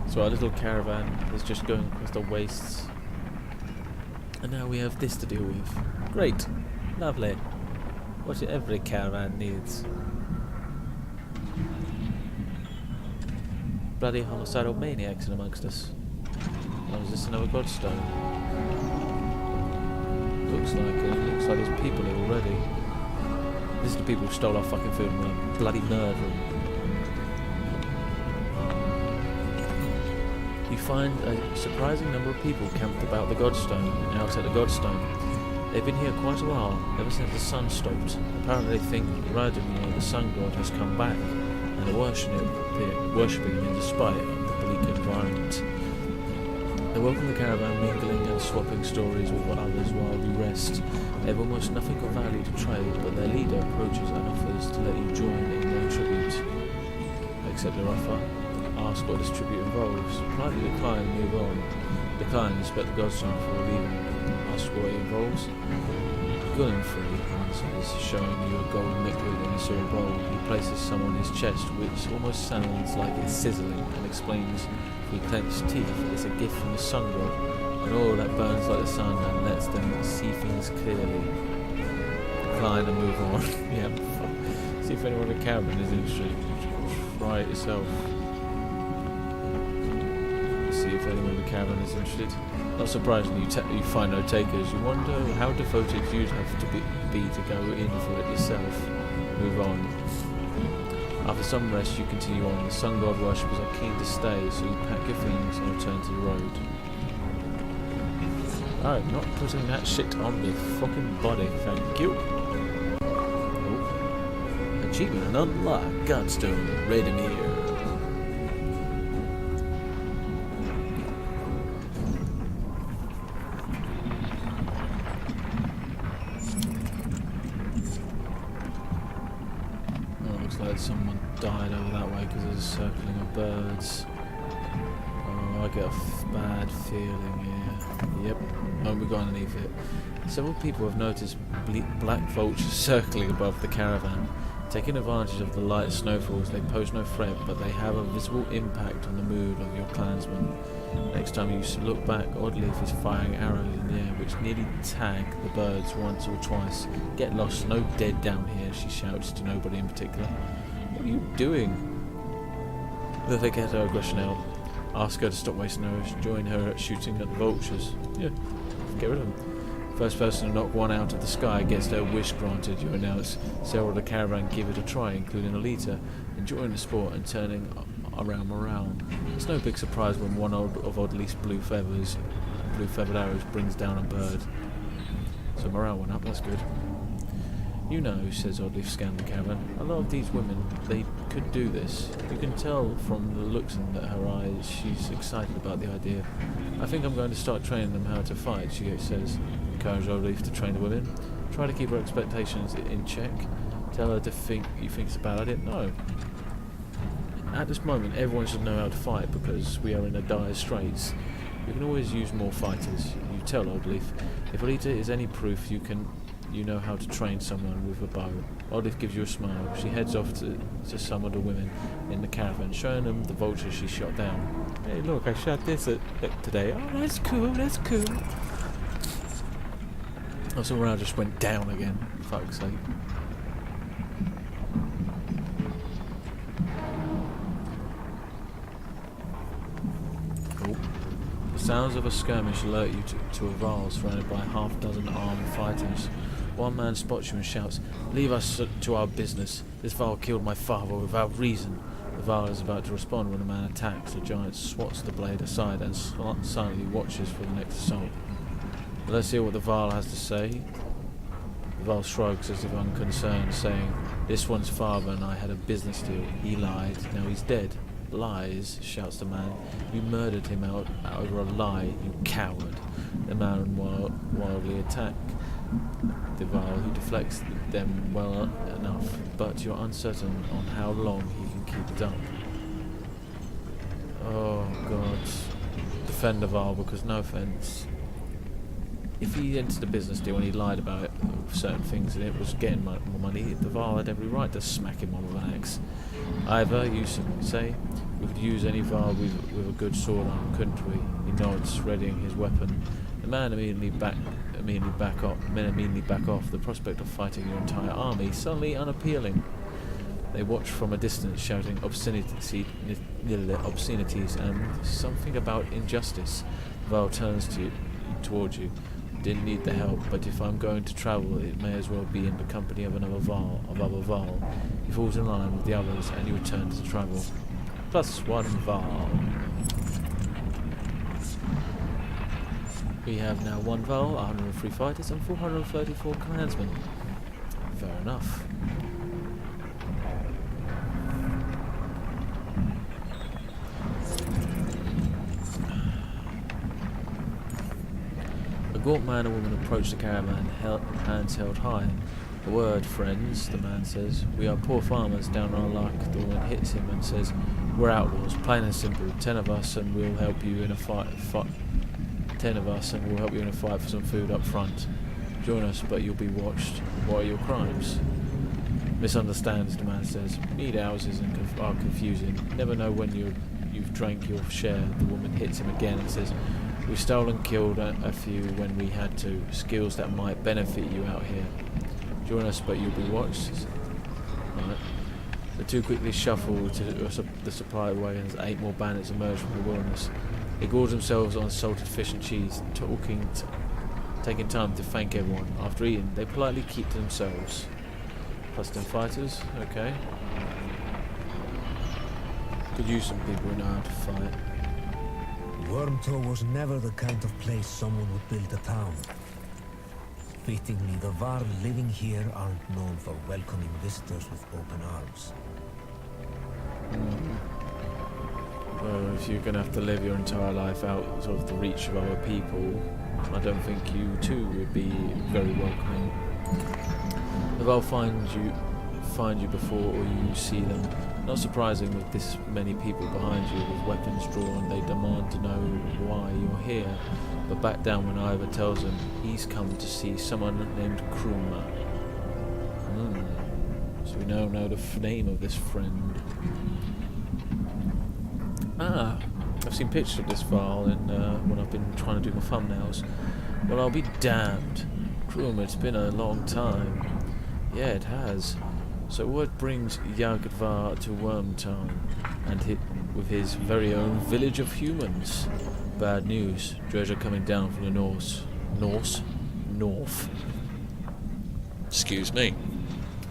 [SPEAKER 2] So our little caravan is just going across the wastes. And now we have this to deal with. Great. Lovely. What every caravan needs. Bloody homicidal maniacs in amongst us. Oh, is this another godstone? Looks like it. Looks like there's people here already. This is the people who stole our fucking food and were bloody murdering. You find a surprising number of people camped about the godstone, out at the godstone. They've been here quite a while, ever since the sun stopped. Apparently they think Radimir, the sun god, has come back, and are worshipping him despite the bleak environment. They welcome the caravan, mingling and swapping stories with others while we rest. They have almost nothing of value to trade, but their leader approaches and offers to let you join in their tribute. Accept their offer. Ask what this tribute involves. Politely decline and move on. Decline, inspect the godstone before leaving. Ask what it involves. Gluten-free, answers, showing you a golden liquid in a silver bowl. He places some on his chest, which almost sounds like it's sizzling, and explains with clenched teeth it's a gift from the sun god, an oil that burns like the sun and lets them see things clearly. Decline and move on. Yeah, fuck. See if anyone in the caravan is interested. Try it yourself. See if anyone in the caravan is interested. Not surprisingly, you find no takers. You wonder how devoted you'd have to be to go in for it yourself. Move on. After some rest, you continue on. The sun god worshippers are keen to stay, so you pack your things and return to the road. I'm not putting that shit on the fucking body, thank you. Oh. Achievement unlocked. Godstone, Radimir. Someone died over that way because there's a circling of birds. Oh, I get a bad feeling here. Yep, oh, we got underneath it. Several people have noticed black vultures circling above the caravan. Taking advantage of the light snowfalls, they pose no threat, but they have a visible impact on the mood of your clansmen. Next time you look back, Oddleaf is firing arrows in the air, which nearly tag the birds once or twice. Get lost, no dead down here, she shouts to nobody in particular. What are you doing? Let her get her aggression out. Ask her to stop wasting arrows. Join her at shooting at the vultures. Yeah, get rid of them. First person to knock one out of the sky gets their wish granted, you announce. Several of the caravan give it a try, including Alita, enjoying the sport and turning around morale. It's no big surprise when one of Oddleaf's blue feathered arrows brings down a bird. So morale went up, that's good. You know, says Oddleif, scanning the caravan, a lot of these women, they could do this. You can tell from the looks in her eyes she's excited about the idea. I think I'm going to start training them how to fight, she says. Encourage Oddleif to train the women. Try to keep her expectations in check. Tell her to think you think it's a bad idea. No. At this moment, everyone should know how to fight because we are in a dire straits. You can always use more fighters. You tell Oddleif. If Alita is any proof, you know how to train someone with a bow. Oddleif gives you a smile. She heads off to some of the women in the caravan, showing them the vultures she shot down. Hey, look, I shot this today. Oh, that's cool, that's cool. Oh, so morale just went down again. Fuck's sake. The sounds of a skirmish alert you to a Varl surrounded by half a dozen armed fighters. One man spots you and shouts, "Leave us to our business. This Varl killed my father without reason." The Varl is about to respond when a man attacks. The giant swats the blade aside and silently watches for the next assault. Let's hear what the Varl has to say. The Varl shrugs as if unconcerned, saying, "This one's father and I had a business deal. He lied. Now he's dead." "Lies," shouts the man. "You murdered him out over a lie, you coward." The man wildly attack the Varl, who deflects them well enough, but you're uncertain on how long he can keep it up. Oh god. Defend the Varl, because no offence, if he entered a business deal and he lied about certain things and it was getting more money, the Varl had every right to smack him on with an axe. Either, you say, we could use any Varl with a good sword arm, couldn't we? He nods, readying his weapon. The man immediately back off. The prospect of fighting your entire army suddenly unappealing. They watch from a distance, shouting obscenities and something about injustice. Varl turns towards you. Didn't need the help, but if I'm going to travel, it may as well be in the company of other Varl. He falls in line with the others, and you return to travel. +1 Varl. We have now 1 Varl, 103 fighters, and 434 clansmen. Fair enough. A gaunt man and woman approach the caravan, hands held high. "The word, friends," the man says. "We are poor farmers down on our luck." The woman hits him and says, "We're outlaws, plain and simple. 10 of us and we'll help you in a fight. 10 of us and we'll help you in a fight for some food up front. Join us, but you'll be watched. What are your crimes?" "Misunderstands," the man says. "Mead houses are confusing. Never know when you've drank your share." The woman hits him again and says, "We stole and killed a few when we had to. Skills that might benefit you out here. Join us, but you'll be watched." Right. The two quickly shuffle to the supply wagons. 8 more bandits emerge from the wilderness. They gorge themselves on salted fish and cheese, taking time to thank everyone. After eating, they politely keep to themselves. +10 fighters, okay. Could use some people who know how to fight.
[SPEAKER 4] Wormtow was never the kind of place someone would build a town. Fittingly, the Varl living here aren't known for welcoming visitors with open arms.
[SPEAKER 2] Well, if you're going to have to live your entire life out of the reach of other people, I don't think you too would be very welcoming. The Varl find you before you see them. Not surprising with this many people behind you with weapons drawn, they demand to know why you're here, but back down when Ivor tells them he's come to see someone named Kruma. So we now know the name of this friend. I've seen pictures of this Varl when I've been trying to do my thumbnails. Well, I'll be damned. Kruma, it's been a long time. Yeah, it has. So what brings Yagdvar to Wormtown and hit with his very own village of humans? Bad news. Treasure coming down from the north. Excuse me.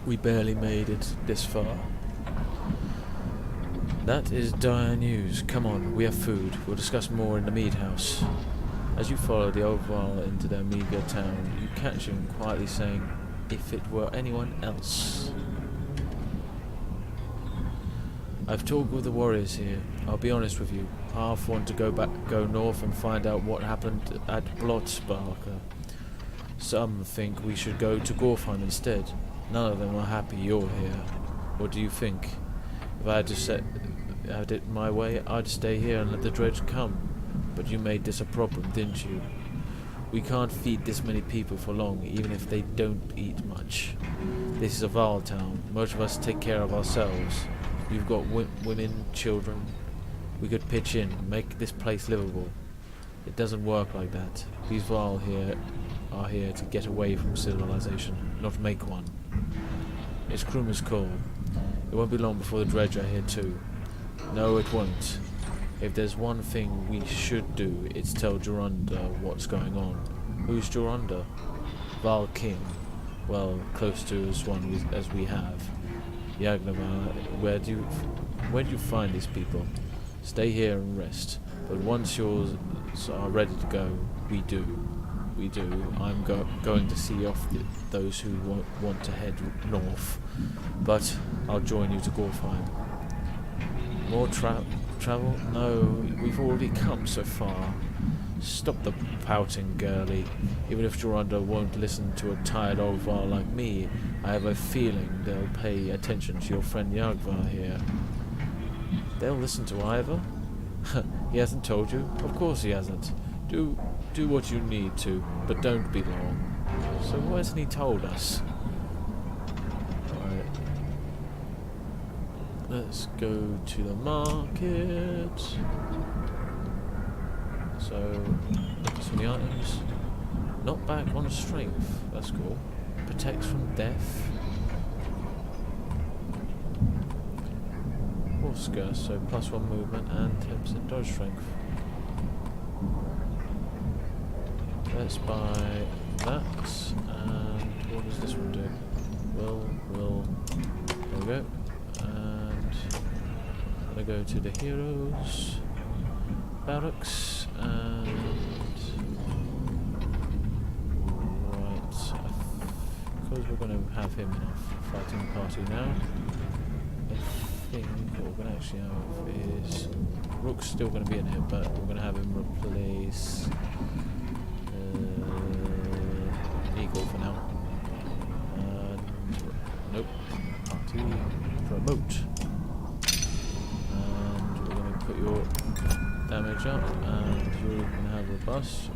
[SPEAKER 2] We barely made it this far. That is dire news. Come on, we have food. We'll discuss more in the mead house. As you follow the old Varl into their meagre town, you catch him quietly saying, if it were anyone else. I've talked with the warriors here. I'll be honest with you. Half want to go north and find out what happened at Blodsparker. Some think we should go to Gorfheim instead. None of them are happy you're here. What do you think? If I had it my way, I'd stay here and let the dredge come. But you made this a problem, didn't you? We can't feed this many people for long, even if they don't eat much. This is a Val town. Most of us take care of ourselves. You've got women, children. We could pitch in, make this place livable. It doesn't work like that. These Val here are here to get away from civilization, not make one. It's Kruma's call. It won't be long before the dredge are here too. No, it won't. If there's one thing we should do, it's tell Jorunda what's going on. Who's Jorunda? Val King. Well, close to as one as we have. Yagnavar, where do you find these people? Stay here and rest. But once yours are ready to go, we do. I'm going to see off those who want to head north. But I'll join you to Gorfheim. More travel? No, we've already come so far. Stop the pouting, girlie. Even if Jorunda won't listen to a tired old Var like me, I have a feeling they'll pay attention to your friend Yagvar here. They'll listen to Ivor? He hasn't told you? Of course he hasn't. Do what you need to, but don't be long. So why hasn't he told us? Alright. Let's go to the market. So, some of the items. Not back on strength. That's cool. Protects from death. Horsker, so +1 movement and 10% dodge strength. Let's buy that. And what does this one do? Will. There we go. And I'm gonna go to the heroes barracks and right. Because we're going to have him in our fighting party now. I think what we're going to actually have is Rook's still going to be in here, but we're going to have him replace Eagle for now. And nope, party promote. And we're going to put your damage up, and you're going to have robust,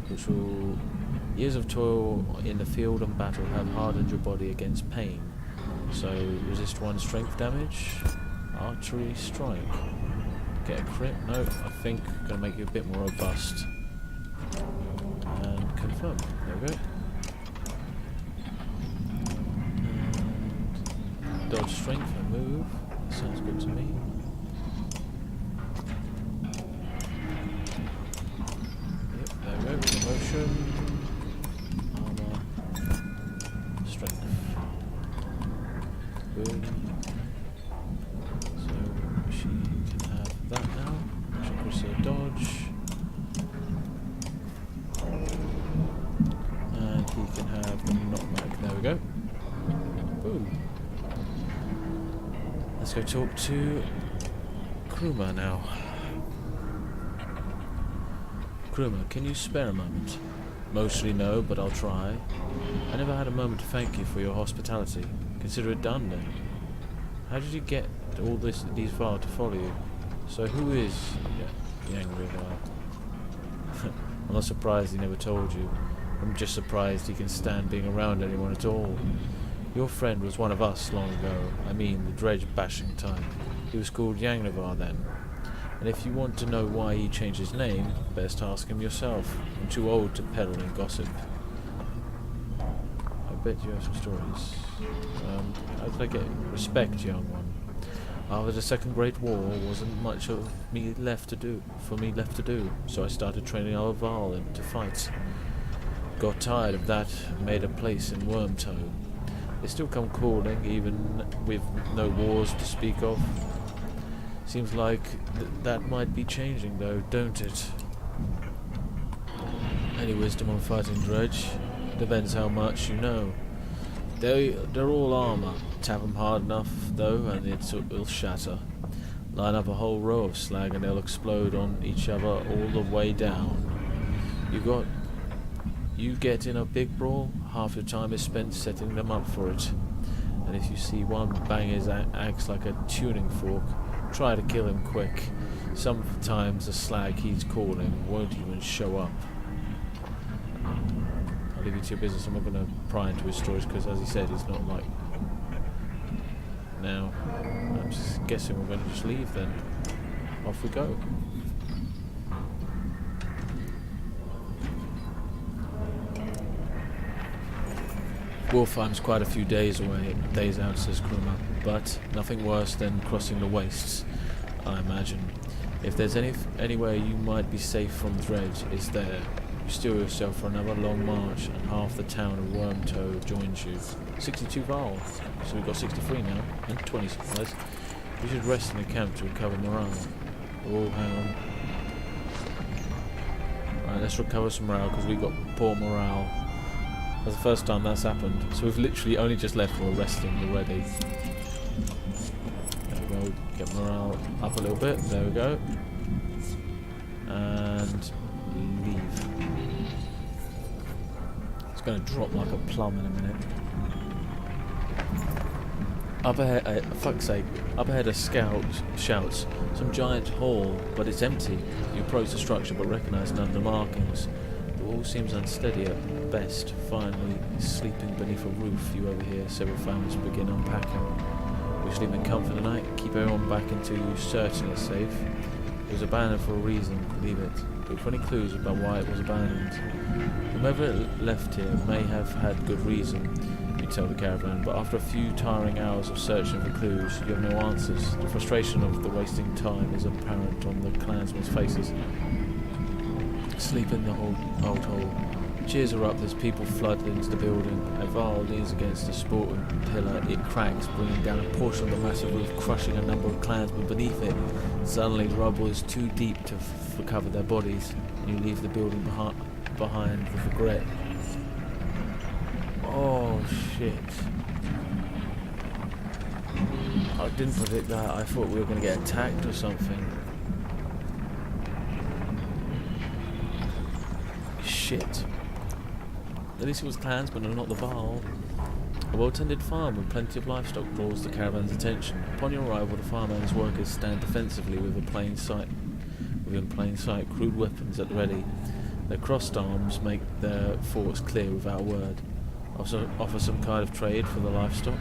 [SPEAKER 2] which will years of toil in the field and battle have hardened your body against pain. So resist 1 strength damage, archery strike, get a crit. No, I think gonna make you a bit more robust. And confirm. There we go. And dodge strength and move. That sounds good to me. Motion, armor, strength. Boom. So she can have that now. She can also dodge. And he can have the knockback. There we go. Boom. Let's go talk to Kruma now. Kruma, can you spare a moment? Mostly no, but I'll try. I never had a moment to thank you for your hospitality. Consider it done then. How did you get all these far to follow you? So who is the angry Var? I'm not surprised he never told you. I'm just surprised he can stand being around anyone at all. Your friend was one of us long ago. I mean, the dredge bashing type. He was called Yangnavar then. And if you want to know why he changed his name, best ask him yourself. I'm too old to peddle in gossip. I bet you have some stories. How did I get respect, young one? After the Second Great War, wasn't much of me left to do, so I started training our Val to fight. Got tired of that, made a place in Wormtoe. They still come calling, even with no wars to speak of. Seems like that might be changing though, don't it? Any wisdom on fighting dredge? Depends how much you know. They're all armour. Tap them hard enough, though, and it'll shatter. Line up a whole row of slag and they'll explode on each other all the way down. You get in a big brawl, half your time is spent setting them up for it. And if you see one bang his axe like a tuning fork, try to kill him quick. Sometimes the slag he's calling won't even show up. I'll leave you to your business. I'm not going to pry into his stories because, as he said, he's not like... Now, I'm just guessing we're going to just leave then. Off we go. Wolfheim's quite a few days away, days out, says Krummer, but nothing worse than crossing the wastes, I imagine. If there's anywhere you might be safe from Dredge, it's there. You steel yourself for another long march, and half the town of Wormtoe joins you. 62 Val, so we've got 63 now, and 20 supplies. We should rest in the camp to recover morale. Oh, hang on. Right, let's recover some morale, because we've got poor morale. That's the first time that's happened, so we've literally only just left and we're resting already. There we go, get morale up a little bit, there we go. And leave. It's going to drop like a plum in a minute. Up ahead, fuck's sake, up ahead a scout shouts, some giant hall, but it's empty. You approach the structure but recognise none of the markings. The wall seems unsteady at best. Finally, sleeping beneath a roof, you overhear several families begin unpacking. We sleep in comfort tonight, keep everyone back until you certain it's safe. It was abandoned for a reason, leave it. Look for any clues about why it was abandoned. Whomever left here may have had good reason, you tell the caravan, but after a few tiring hours of searching for clues, you have no answers. The frustration of the wasting time is apparent on the clansmen's faces. Sleep in the old hole. Cheers are up as people flood into the building. A Varl leans against a sporting pillar. It cracks, bringing down a portion of the massive roof, crushing a number of clansmen beneath it. Suddenly, the rubble is too deep to recover their bodies, and you leave the building behind with regret. Oh, shit. I didn't predict that. I thought we were going to get attacked or something. Shit. At least it was clansmen and not the Varl. A well-tended farm with plenty of livestock draws the caravan's attention. Upon your arrival, the farmer and his workers stand defensively within plain sight, crude weapons at the ready. Their crossed arms make their force clear without a word. Also offer some kind of trade for the livestock.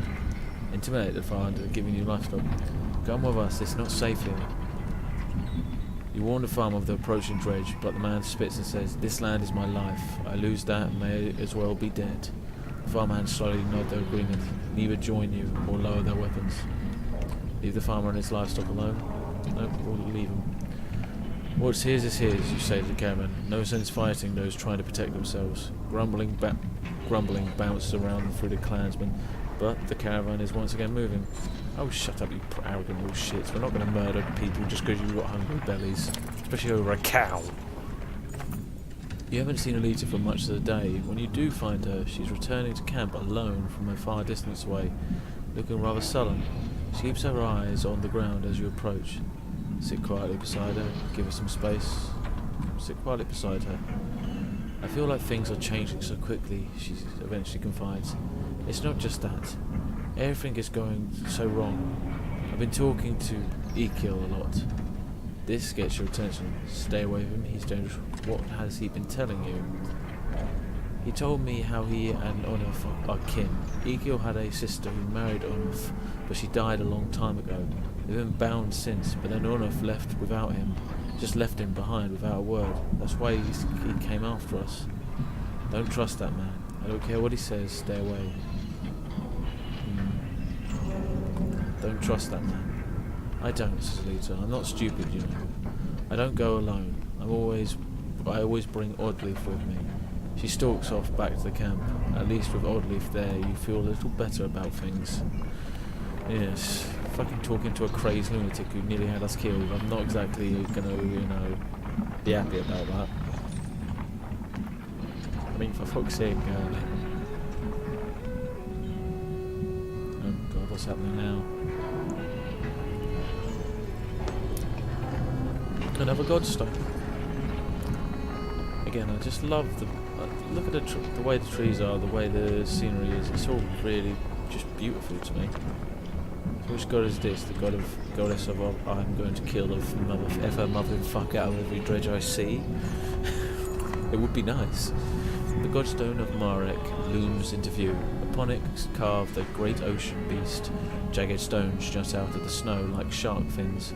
[SPEAKER 2] Intimidate the farmer into giving you livestock. Come with us, it's not safe here. You warn the farmer of the approaching dredge, but the man spits and says, "This land is my life. I lose that and may as well be dead." The farmhands slowly nod their agreement, neither join you or lower their weapons. Leave the farmer and his livestock alone? Nope, we'll leave him. What's his is his, you say to the caravan. No sense fighting those trying to protect themselves. Grumbling bounces around through the clansmen, but the caravan is once again moving. Oh, shut up, you arrogant little shits. We're not going to murder people just because you've got hungry bellies. Especially over a cow. You haven't seen Alita for much of the day. When you do find her, she's returning to camp alone from a far distance away, looking rather sullen. She keeps her eyes on the ground as you approach. Sit quietly beside her, give her some space. Sit quietly beside her. I feel like things are changing so quickly, she eventually confides. It's not just that. Everything is going so wrong. I've been talking to Ekil a lot. This gets your attention. Stay away from him, he's dangerous. What has he been telling you? He told me how he and Onuf are kin. Ekil had a sister who married Onuf, but she died a long time ago. They've been bound since, but then Onuf left without him. Just left him behind without a word. That's why he came after us. Don't trust that man. I don't care what he says, stay away. Don't trust that man. I don't, says Alita. I'm not stupid, you know. I don't go alone. I always bring Oddleif with me. She stalks off back to the camp. At least with Oddleif there, you feel a little better about things. Yes, fucking talking to a crazed lunatic who nearly had us killed. I'm not exactly gonna, be happy about that. I mean, for fuck's sake, What's happening now? Another godstone. Again, I just love the look at the way the trees are, the way the scenery is. It's all really just beautiful to me. So which god is this? The goddess of I'm going to kill the mother fuck out of every dredge I see. It would be nice. The godstone of Marek looms into view. Upon it is carved a great ocean beast. Jagged stones jut out of the snow like shark fins.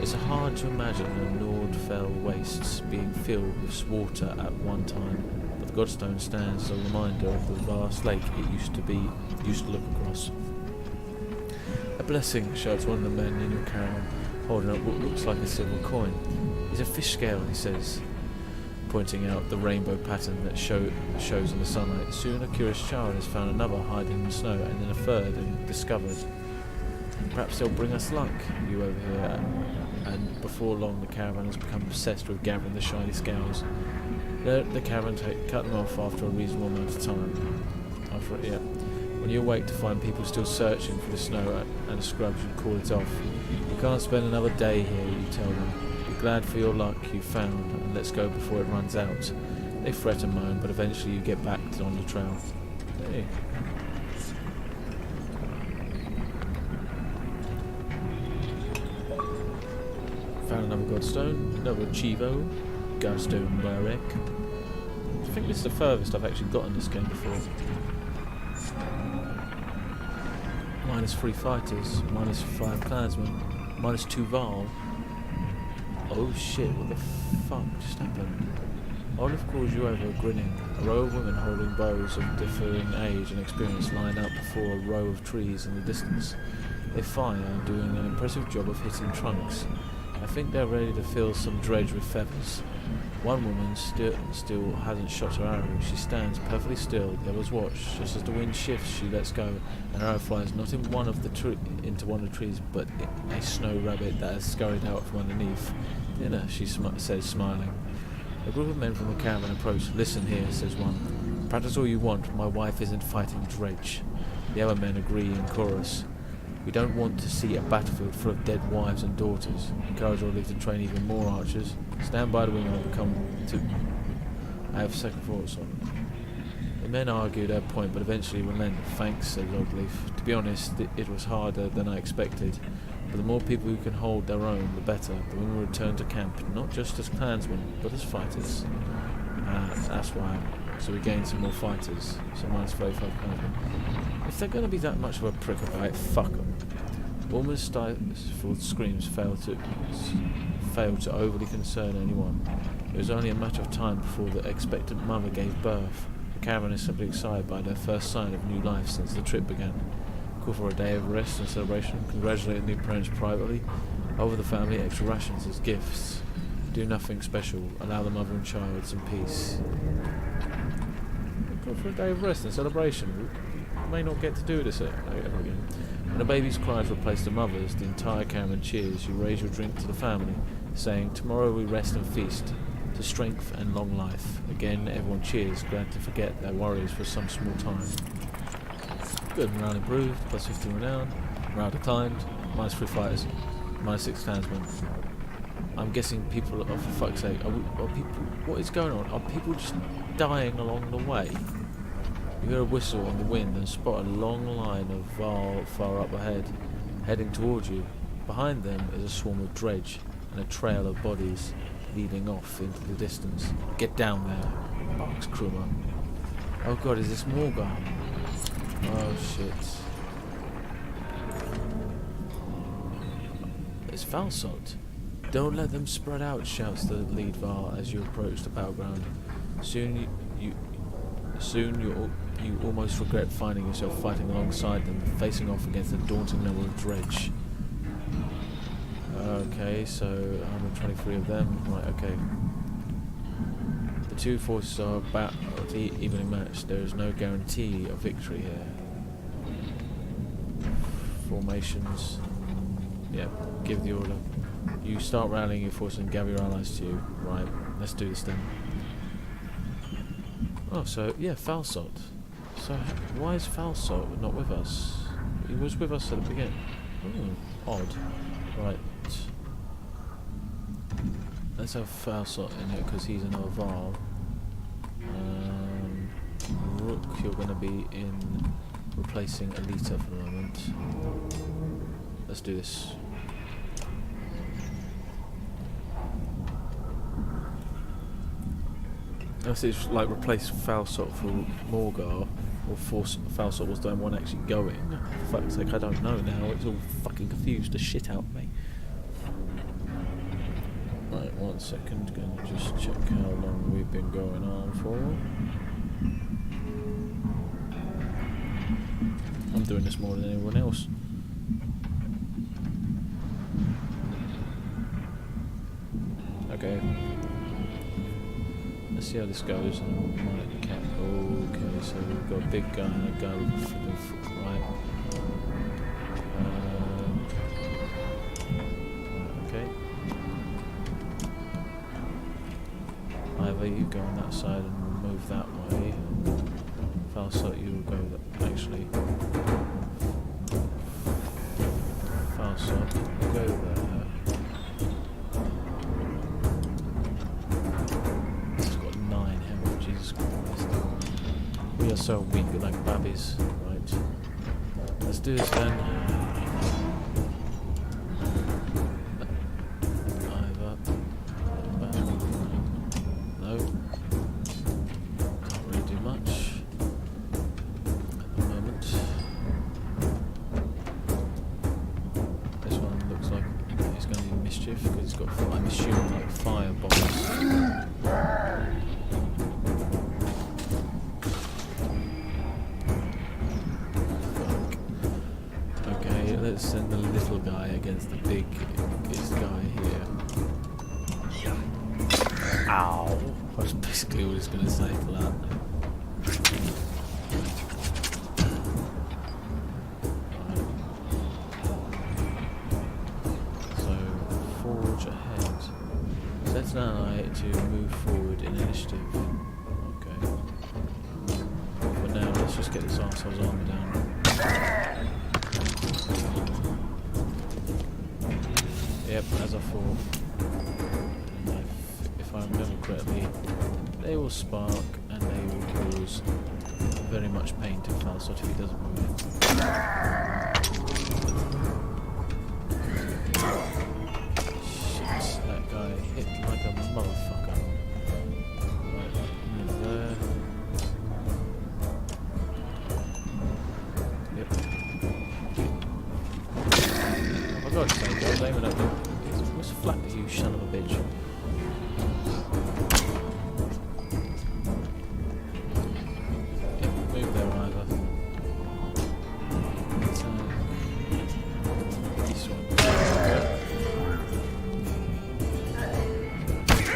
[SPEAKER 2] It's hard to imagine the Nordfell wastes being filled with water at one time, but the godstone stands as a reminder of the vast lake it used to look across. A blessing, shouts one of the men in your caravan, holding up what looks like a silver coin. It's a fish scale, he says, pointing out the rainbow pattern that shows in the sunlight. Soon a curious child has found another hiding in the snow, and then a third and discovered. Perhaps they'll bring us luck, you over here. And before long the caravan has become obsessed with gathering the shiny scales. The caravan cut them off after a reasonable amount of time. When you awake to find people still searching for the snow and the scrubs, you call it off. You can't spend another day here, you tell them. Be glad for your luck you found, and let's go before it runs out. They fret and moan, but eventually you get back on the trail. Hey. Found another godstone, another Chivo, Godstone Marek. I think this is the furthest I've actually got in this game before. -3 fighters, -5 clansmen, -2 Val. Oh shit, what the fuck just happened? Olive calls you over, grinning. A row of women holding bows of differing age and experience line up before a row of trees in the distance. They fire, doing an impressive job of hitting trunks. I think they're ready to fill some dredge with feathers. One woman still hasn't shot her arrow. She stands perfectly still. The others watch. Just as the wind shifts, she lets go. An arrow flies not in into one of the trees, but a snow rabbit that has scurried out from underneath. Dinner, she says, smiling. A group of men from the caravan approach. Listen here, says one. Practice all you want. My wife isn't fighting dredge. The other men agree in chorus. We don't want to see a battlefield full of dead wives and daughters. Encourage Orly to train even more archers. Stand by the women and I have second thoughts on it. The men argue their point, but eventually relent. Thanks, said Logleaf. To be honest, it was harder than I expected. But the more people who can hold their own, the better. The women return to camp, not just as clansmen, but as fighters. That's why. So we gain some more fighters. So -35 clansmen. If they're going to be that much of a prick about it, fuck them. Woman's stifled screams failed to overly concern anyone. It was only a matter of time before the expectant mother gave birth. The caravan is simply excited by their first sign of new life since the trip began. Call for a day of rest and celebration. Congratulate the new parents privately. Offer the family extra rations as gifts. Do nothing special. Allow the mother and child some peace. Call for a day of rest and celebration. We may not get to do this ever again. When a baby's cries replace the mother's, the entire caravan cheers. You raise your drink to the family, saying, tomorrow we rest and feast, to strength and long life. Again, everyone cheers, glad to forget their worries for some small time. Good, morale improved, +50 renown, morale declined, -3 fighters, -6 clansmen. I'm guessing people, oh, for fuck's sake, are people, what is going on? Are people just dying along the way? You hear a whistle in the wind and spot a long line of Val far up ahead, heading towards you. Behind them is a swarm of dredge and a trail of bodies leading off into the distance. Get down there, barks Krummer. Oh god, is this Morgar? Oh shit. It's Falsot. Don't let them spread out, shouts the lead Val as you approach the battleground. Soon you almost regret finding yourself fighting alongside them, facing off against a daunting number of dredge. Okay, so 123 of them. Right, okay. The two forces are about evenly matched. There is no guarantee of victory here. Formations. Yeah, give the order. You start rallying your forces and gather your allies to you. Right, let's do this then. Oh, so, yeah, Falsot. So, why is Falsot not with us? He was with us at the beginning. Odd. Right. Let's have Falsot in it because he's another Varl. Rook, you're going to be in replacing Alita for the moment. Let's do this. Unless it's like replace Falsot for Morgar, or force Falsot was the only one actually going. For fuck's sake, I don't know now. It's all fucking confused the shit out of me. Right, 1 second. Gonna just check how long we've been going on for. I'm doing this more than anyone else. Okay. Let's see how this goes. Okay, so we've got a big guy and a guy with a flipping foot, right? Okay. Either you go on that side and move that way. Falsot, you will go actually. Falsot, go there. We are so weak, we're like babbies. Right. Let's do this then. Either. No. Can't really do much at the moment. This one looks like it's going to be mischief because it's got, I'm assuming, like fireballs. Let's send the little guy against the biggest guy here. Ow! That's basically what he's going to say for that. Right. So, forge ahead. Set an ally to move forward in initiative. Okay. For now, let's just get this arsehole's armor down. Yep, as I thought. If I remember correctly, they will spark and they will cause very much pain to Falsot if he doesn't move. Shit, that guy hit like a motherfucker. Right, move there. Yep. Oh my god, I was aiming at them. What's flat to you, son of a bitch? Yep, move there either. This one.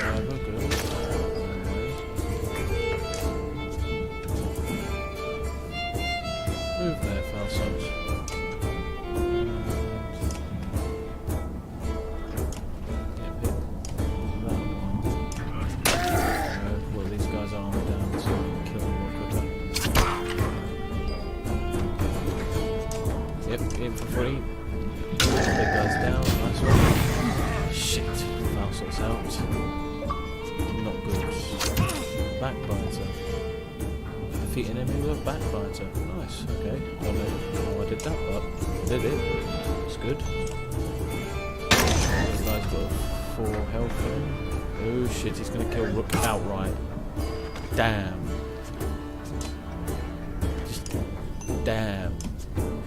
[SPEAKER 2] Either, good. Move there, Falsot. In for free. Big guy's down, nice one. Shit, Falsot's out. Not good. Backbiter. Defeat an enemy with a backbiter. Nice, okay. Don't know how I did that, but I did it. It's good. This guy's got 4 health in him. Oh shit, he's gonna kill Rook outright. Damn. Just damn.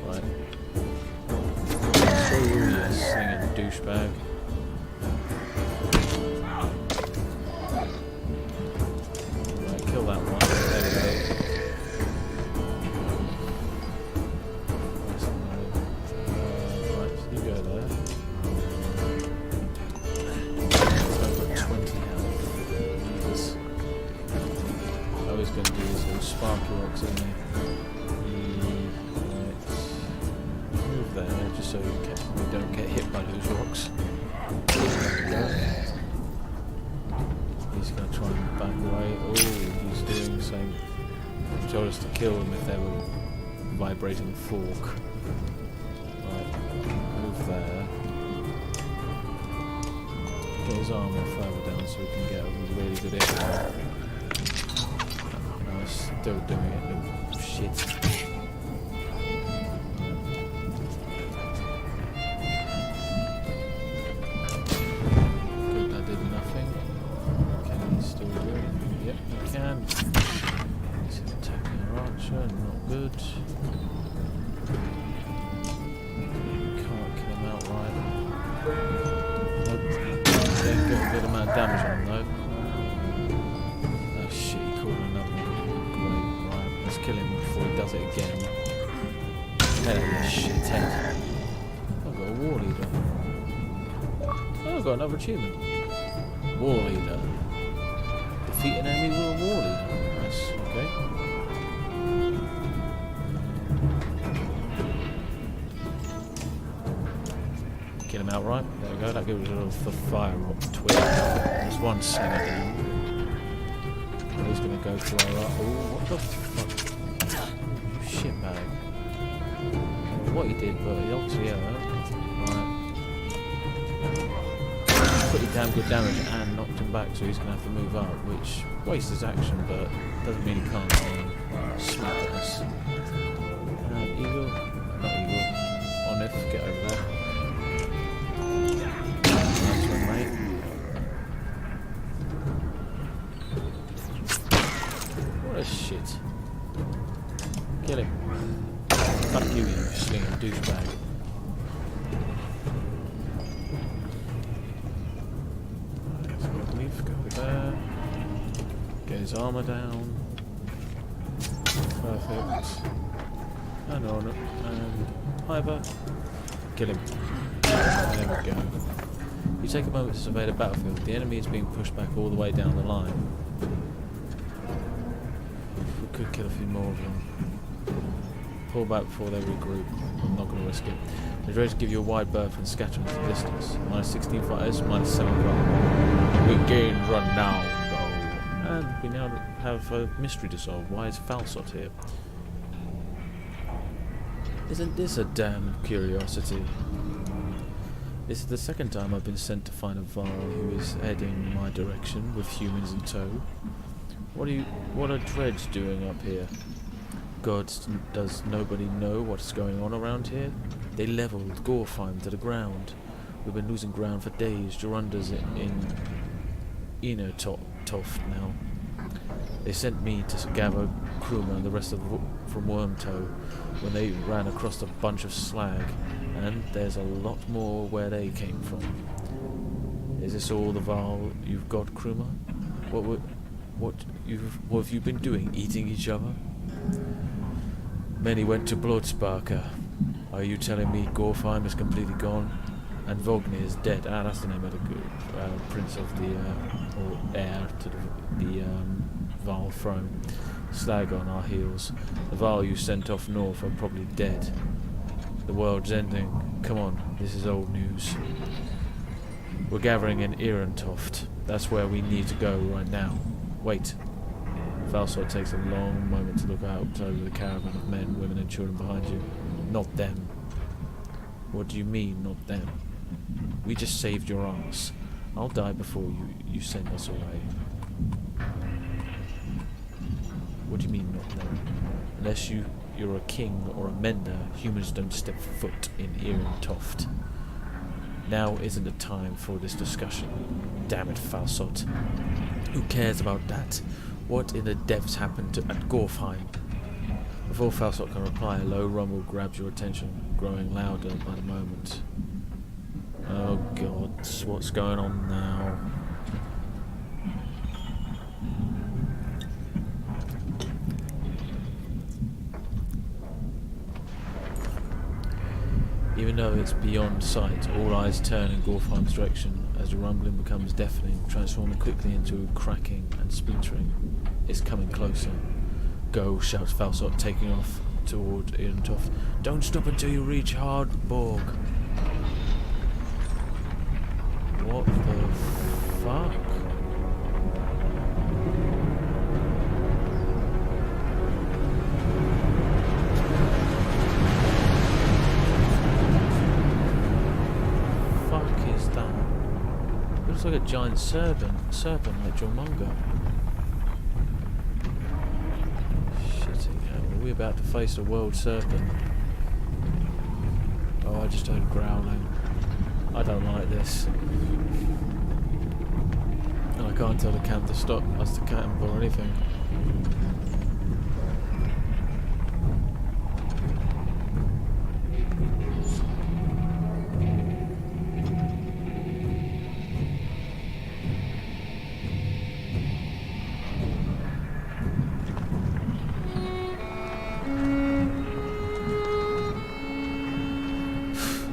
[SPEAKER 2] Right. Oh yes, slinging douchebag. Right, kill that one. There we go. Right, so you go there. So I've got 20 health. Jesus. All he's going to do is little sparky rocks in there. There, just so we don't get hit by those rocks. He's going to try and back away. Oh, he's doing the same. He told us to kill them if they were vibrating fork. Right, move there. Get his armor further down so we can get a really good hit. No, still doing it. Shit. Good, that did nothing. Can he still do it? Yep, he can. He's attacking our archer, not good. Can't kill him outright. Nope. Didn't get a good amount of damage on him though. Oh shit, he caught another one. Great, right, let's kill him before he does it again. Hell of a shithead. I've got a war leader. Oh, I've got another achievement. War leader. Defeat an enemy with a war leader. Nice, okay. Kill him outright. There we go. That gives us the fire rock twig. There's one sanity. And he's going to go to our. Oh, what the fuck? Shit bag. I don't know what he did, but he obviously right. Pretty damn good damage and knocked him back, so he's going to have to move up, which wastes his action, but doesn't mean he can't smack at us. Eagle? Not eagle. Onif, get over there. Nice one, mate. What a shit. Kill him. Fuck you, you slinging douchebag. Go there. Get his armor down. Perfect. And on it. And Hyper. Kill him. There we go. You take a moment to survey the battlefield. The enemy is being pushed back all the way down the line. We could kill a few more of them. Pull back before they regroup. I'm not going to risk it. The drones give you a wide berth and scatter into the distance. Minus 16 fighters, minus 7 fighters. We gain run now, go. And we now have a mystery to solve. Why is Falsot here? Isn't this a damn curiosity? This is the second time I've been sent to find a Varl who is heading my direction with humans in tow. What are Dreads doing up here? Gods, does nobody know what's going on around here? They leveled Gorfheim to the ground. We've been losing ground for days. Jorunda's in Toft now. They sent me to gather Kruma and the rest of from Wormtoe when they ran across a bunch of slag, and there's a lot more where they came from. Is this all the Varl you've got, Kruma? What have you been doing? Eating each other? Many went to Bloodsparker. Are you telling me Gorfheim is completely gone? And Vognir is dead? Ah, that's the name of the prince of the, or heir to the Varl throne. Slag on our heels. The Varl you sent off north are probably dead. The world's ending. Come on, this is old news. We're gathering in Irentoft. That's where we need to go right now. Wait. Falsot takes a long moment to look out over the caravan of men, women and children behind you. Not them. What do you mean, not them? We just saved your ass. I'll die before you send us away. What do you mean, not them? Unless you're a king or a mender, humans don't step foot in Irentoft. Now isn't the time for this discussion. Damn it, Falsot. Who cares about that? What in the depths happened at Gorfheim? Before Falsot can reply, a low rumble grabs your attention, growing louder by the moment. Oh god, what's going on now? Even though it's beyond sight, all eyes turn in Gorfheim's direction as the rumbling becomes deafening, transforming quickly into cracking and splintering. It's coming closer. Go, shouts Falsot, taking off toward Irentoft. Don't stop until you reach Hardborg. What the fuck? Looks like a giant serpent like Jormunga. Shitting hell, are we about to face a world serpent? Oh, I just heard growling. I don't like this. And I can't tell the camp to stop us to camp or anything.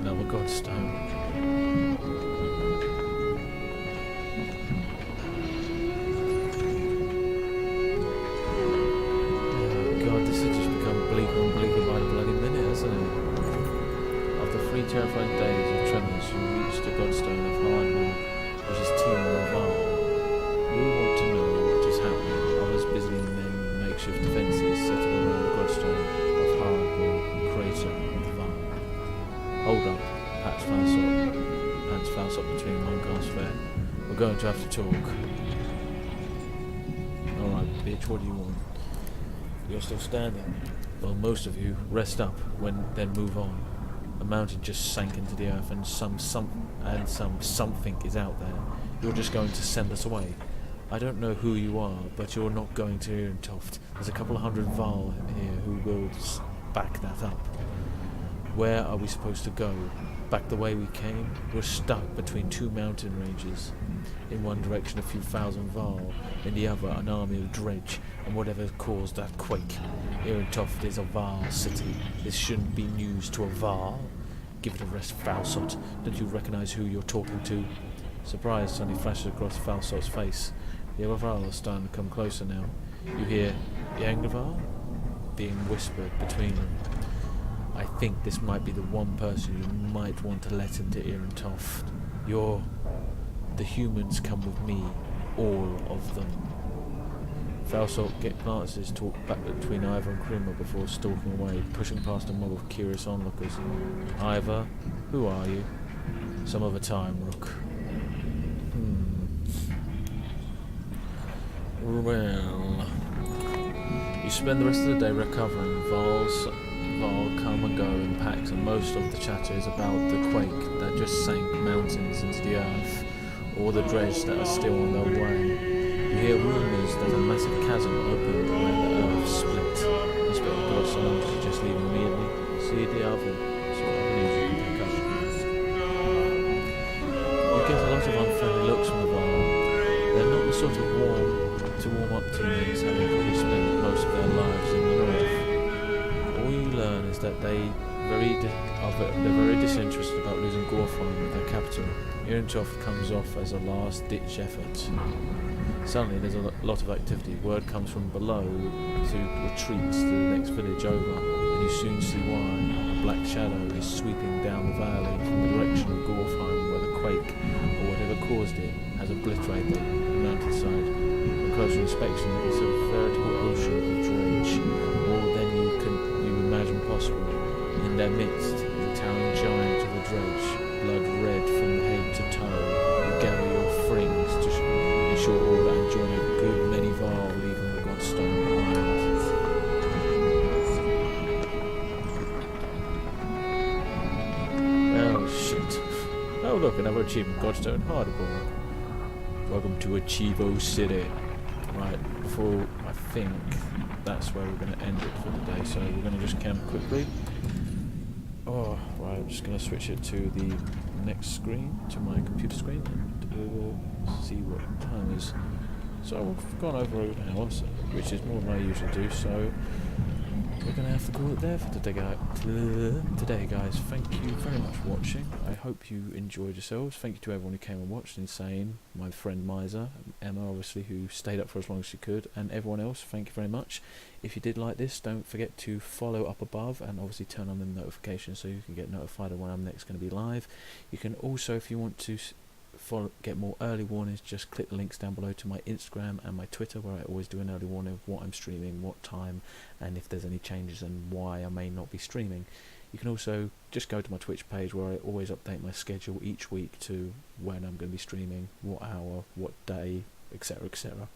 [SPEAKER 2] Another godstone. Terrifying days of tremors, you reach the godstone of Hardwall, which is Timor Val. You all want to know what is happening. Others busily laying makeshift defences set up around the godstone of Hardwall, crater of Val. Hold up, Pants fouls up between Moncast Fair. We're going to have to talk. Alright, bitch, what do you want? You're still standing. Well, most of you rest up, then move on. A mountain just sank into the earth, and something is out there. You're just going to send us away. I don't know who you are, but you're not going to Irontoft. There's a couple of hundred Val here who will back that up. Where are we supposed to go? Back the way we came? We're stuck between two mountain ranges. In one direction a few thousand Val, in the other an army of dredge, and whatever caused that quake. Irontoft is a Val city. This shouldn't be news to a Val. Give it a rest, Falsot. Don't you recognise who you're talking to? Surprise suddenly flashes across Falsot's face. The other Val are starting to come closer now. You hear Yangdaval being whispered between them. I think this might be the one person you might want to let into Irontoft. The humans come with me, all of them. Falsot plants his talk back between Ivor and Krimmer before stalking away, pushing past a mob of curious onlookers. Ivor, who are you? Some other time, Rook. Well, you spend the rest of the day recovering. Val come and go in packs, and most of the chatter is about the quake that just sank mountains into the earth, or the dredge that are still on their way. You hear rumours that a massive chasm opened where the earth split. Inspector Godson is just leaving immediately. See the other sort of news you can pick up. You get a lot of unfriendly looks from the Val. They're not the sort of warm up teammates, having probably spent most of their lives in the north. All you learn is that they're very disinterested about losing Gorfheim, their capital. Irontoft comes off as a last-ditch effort. Suddenly there's a lot of activity. Word comes from below to retreat to the next village over, and you soon see why. A black shadow is sweeping down the valley from the direction of Gorfheim, where the quake, or whatever caused it, has obliterated the mountainside. On closer inspection, it's a veritable ocean of dredge, more than you imagine possible. In their midst, the towering giant of the dredge, blood red from head to toe. You gather your frings to ensure order and join a good many Val leaving the Godstone behind. Oh shit. Oh look, another achievement, Godstone Hardball. Welcome to Achivo City. Right, before I think that's where we're going to end it for the day, so we're going to just camp quickly. Oh, right, I'm just going to switch it to the next screen, to my computer screen, and we'll see what time is. So we've gone over an hour, which is more than I usually do, so we're going to have to call it there for today, guys. Thank you very much for watching. I hope you enjoyed yourselves. Thank you to everyone who came and watched. Insane, my friend Miser, Emma, obviously, who stayed up for as long as she could, and everyone else, thank you very much. If you did like this, don't forget to follow up above and obviously turn on the notifications so you can get notified of when I'm next going to be live. You can also, if you want to get more early warnings, just click the links down below to my Instagram and my Twitter, where I always do an early warning of what I'm streaming, what time, and if there's any changes and why I may not be streaming. You can also just go to my Twitch page where I always update my schedule each week to when I'm going to be streaming, what hour, what day, etc, etc.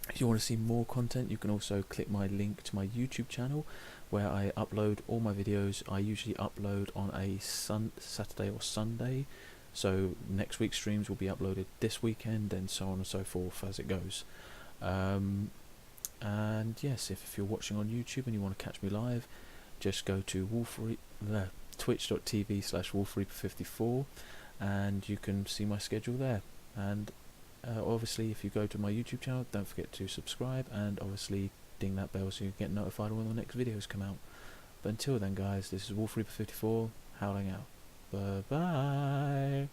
[SPEAKER 2] If you want to see more content, you can also click my link to my YouTube channel where I upload all my videos. I usually upload on a Saturday or Sunday, so next week's streams will be uploaded this weekend, and so on and so forth as it goes. And yes, if you're watching on YouTube and you want to catch me live, just go to twitch.tv/wolfreaper54 and you can see my schedule there. And obviously if you go to my YouTube channel, don't forget to subscribe and obviously ding that bell so you get notified when the next videos come out. But until then guys, this is wolfreaper54 howling out. Bye bye.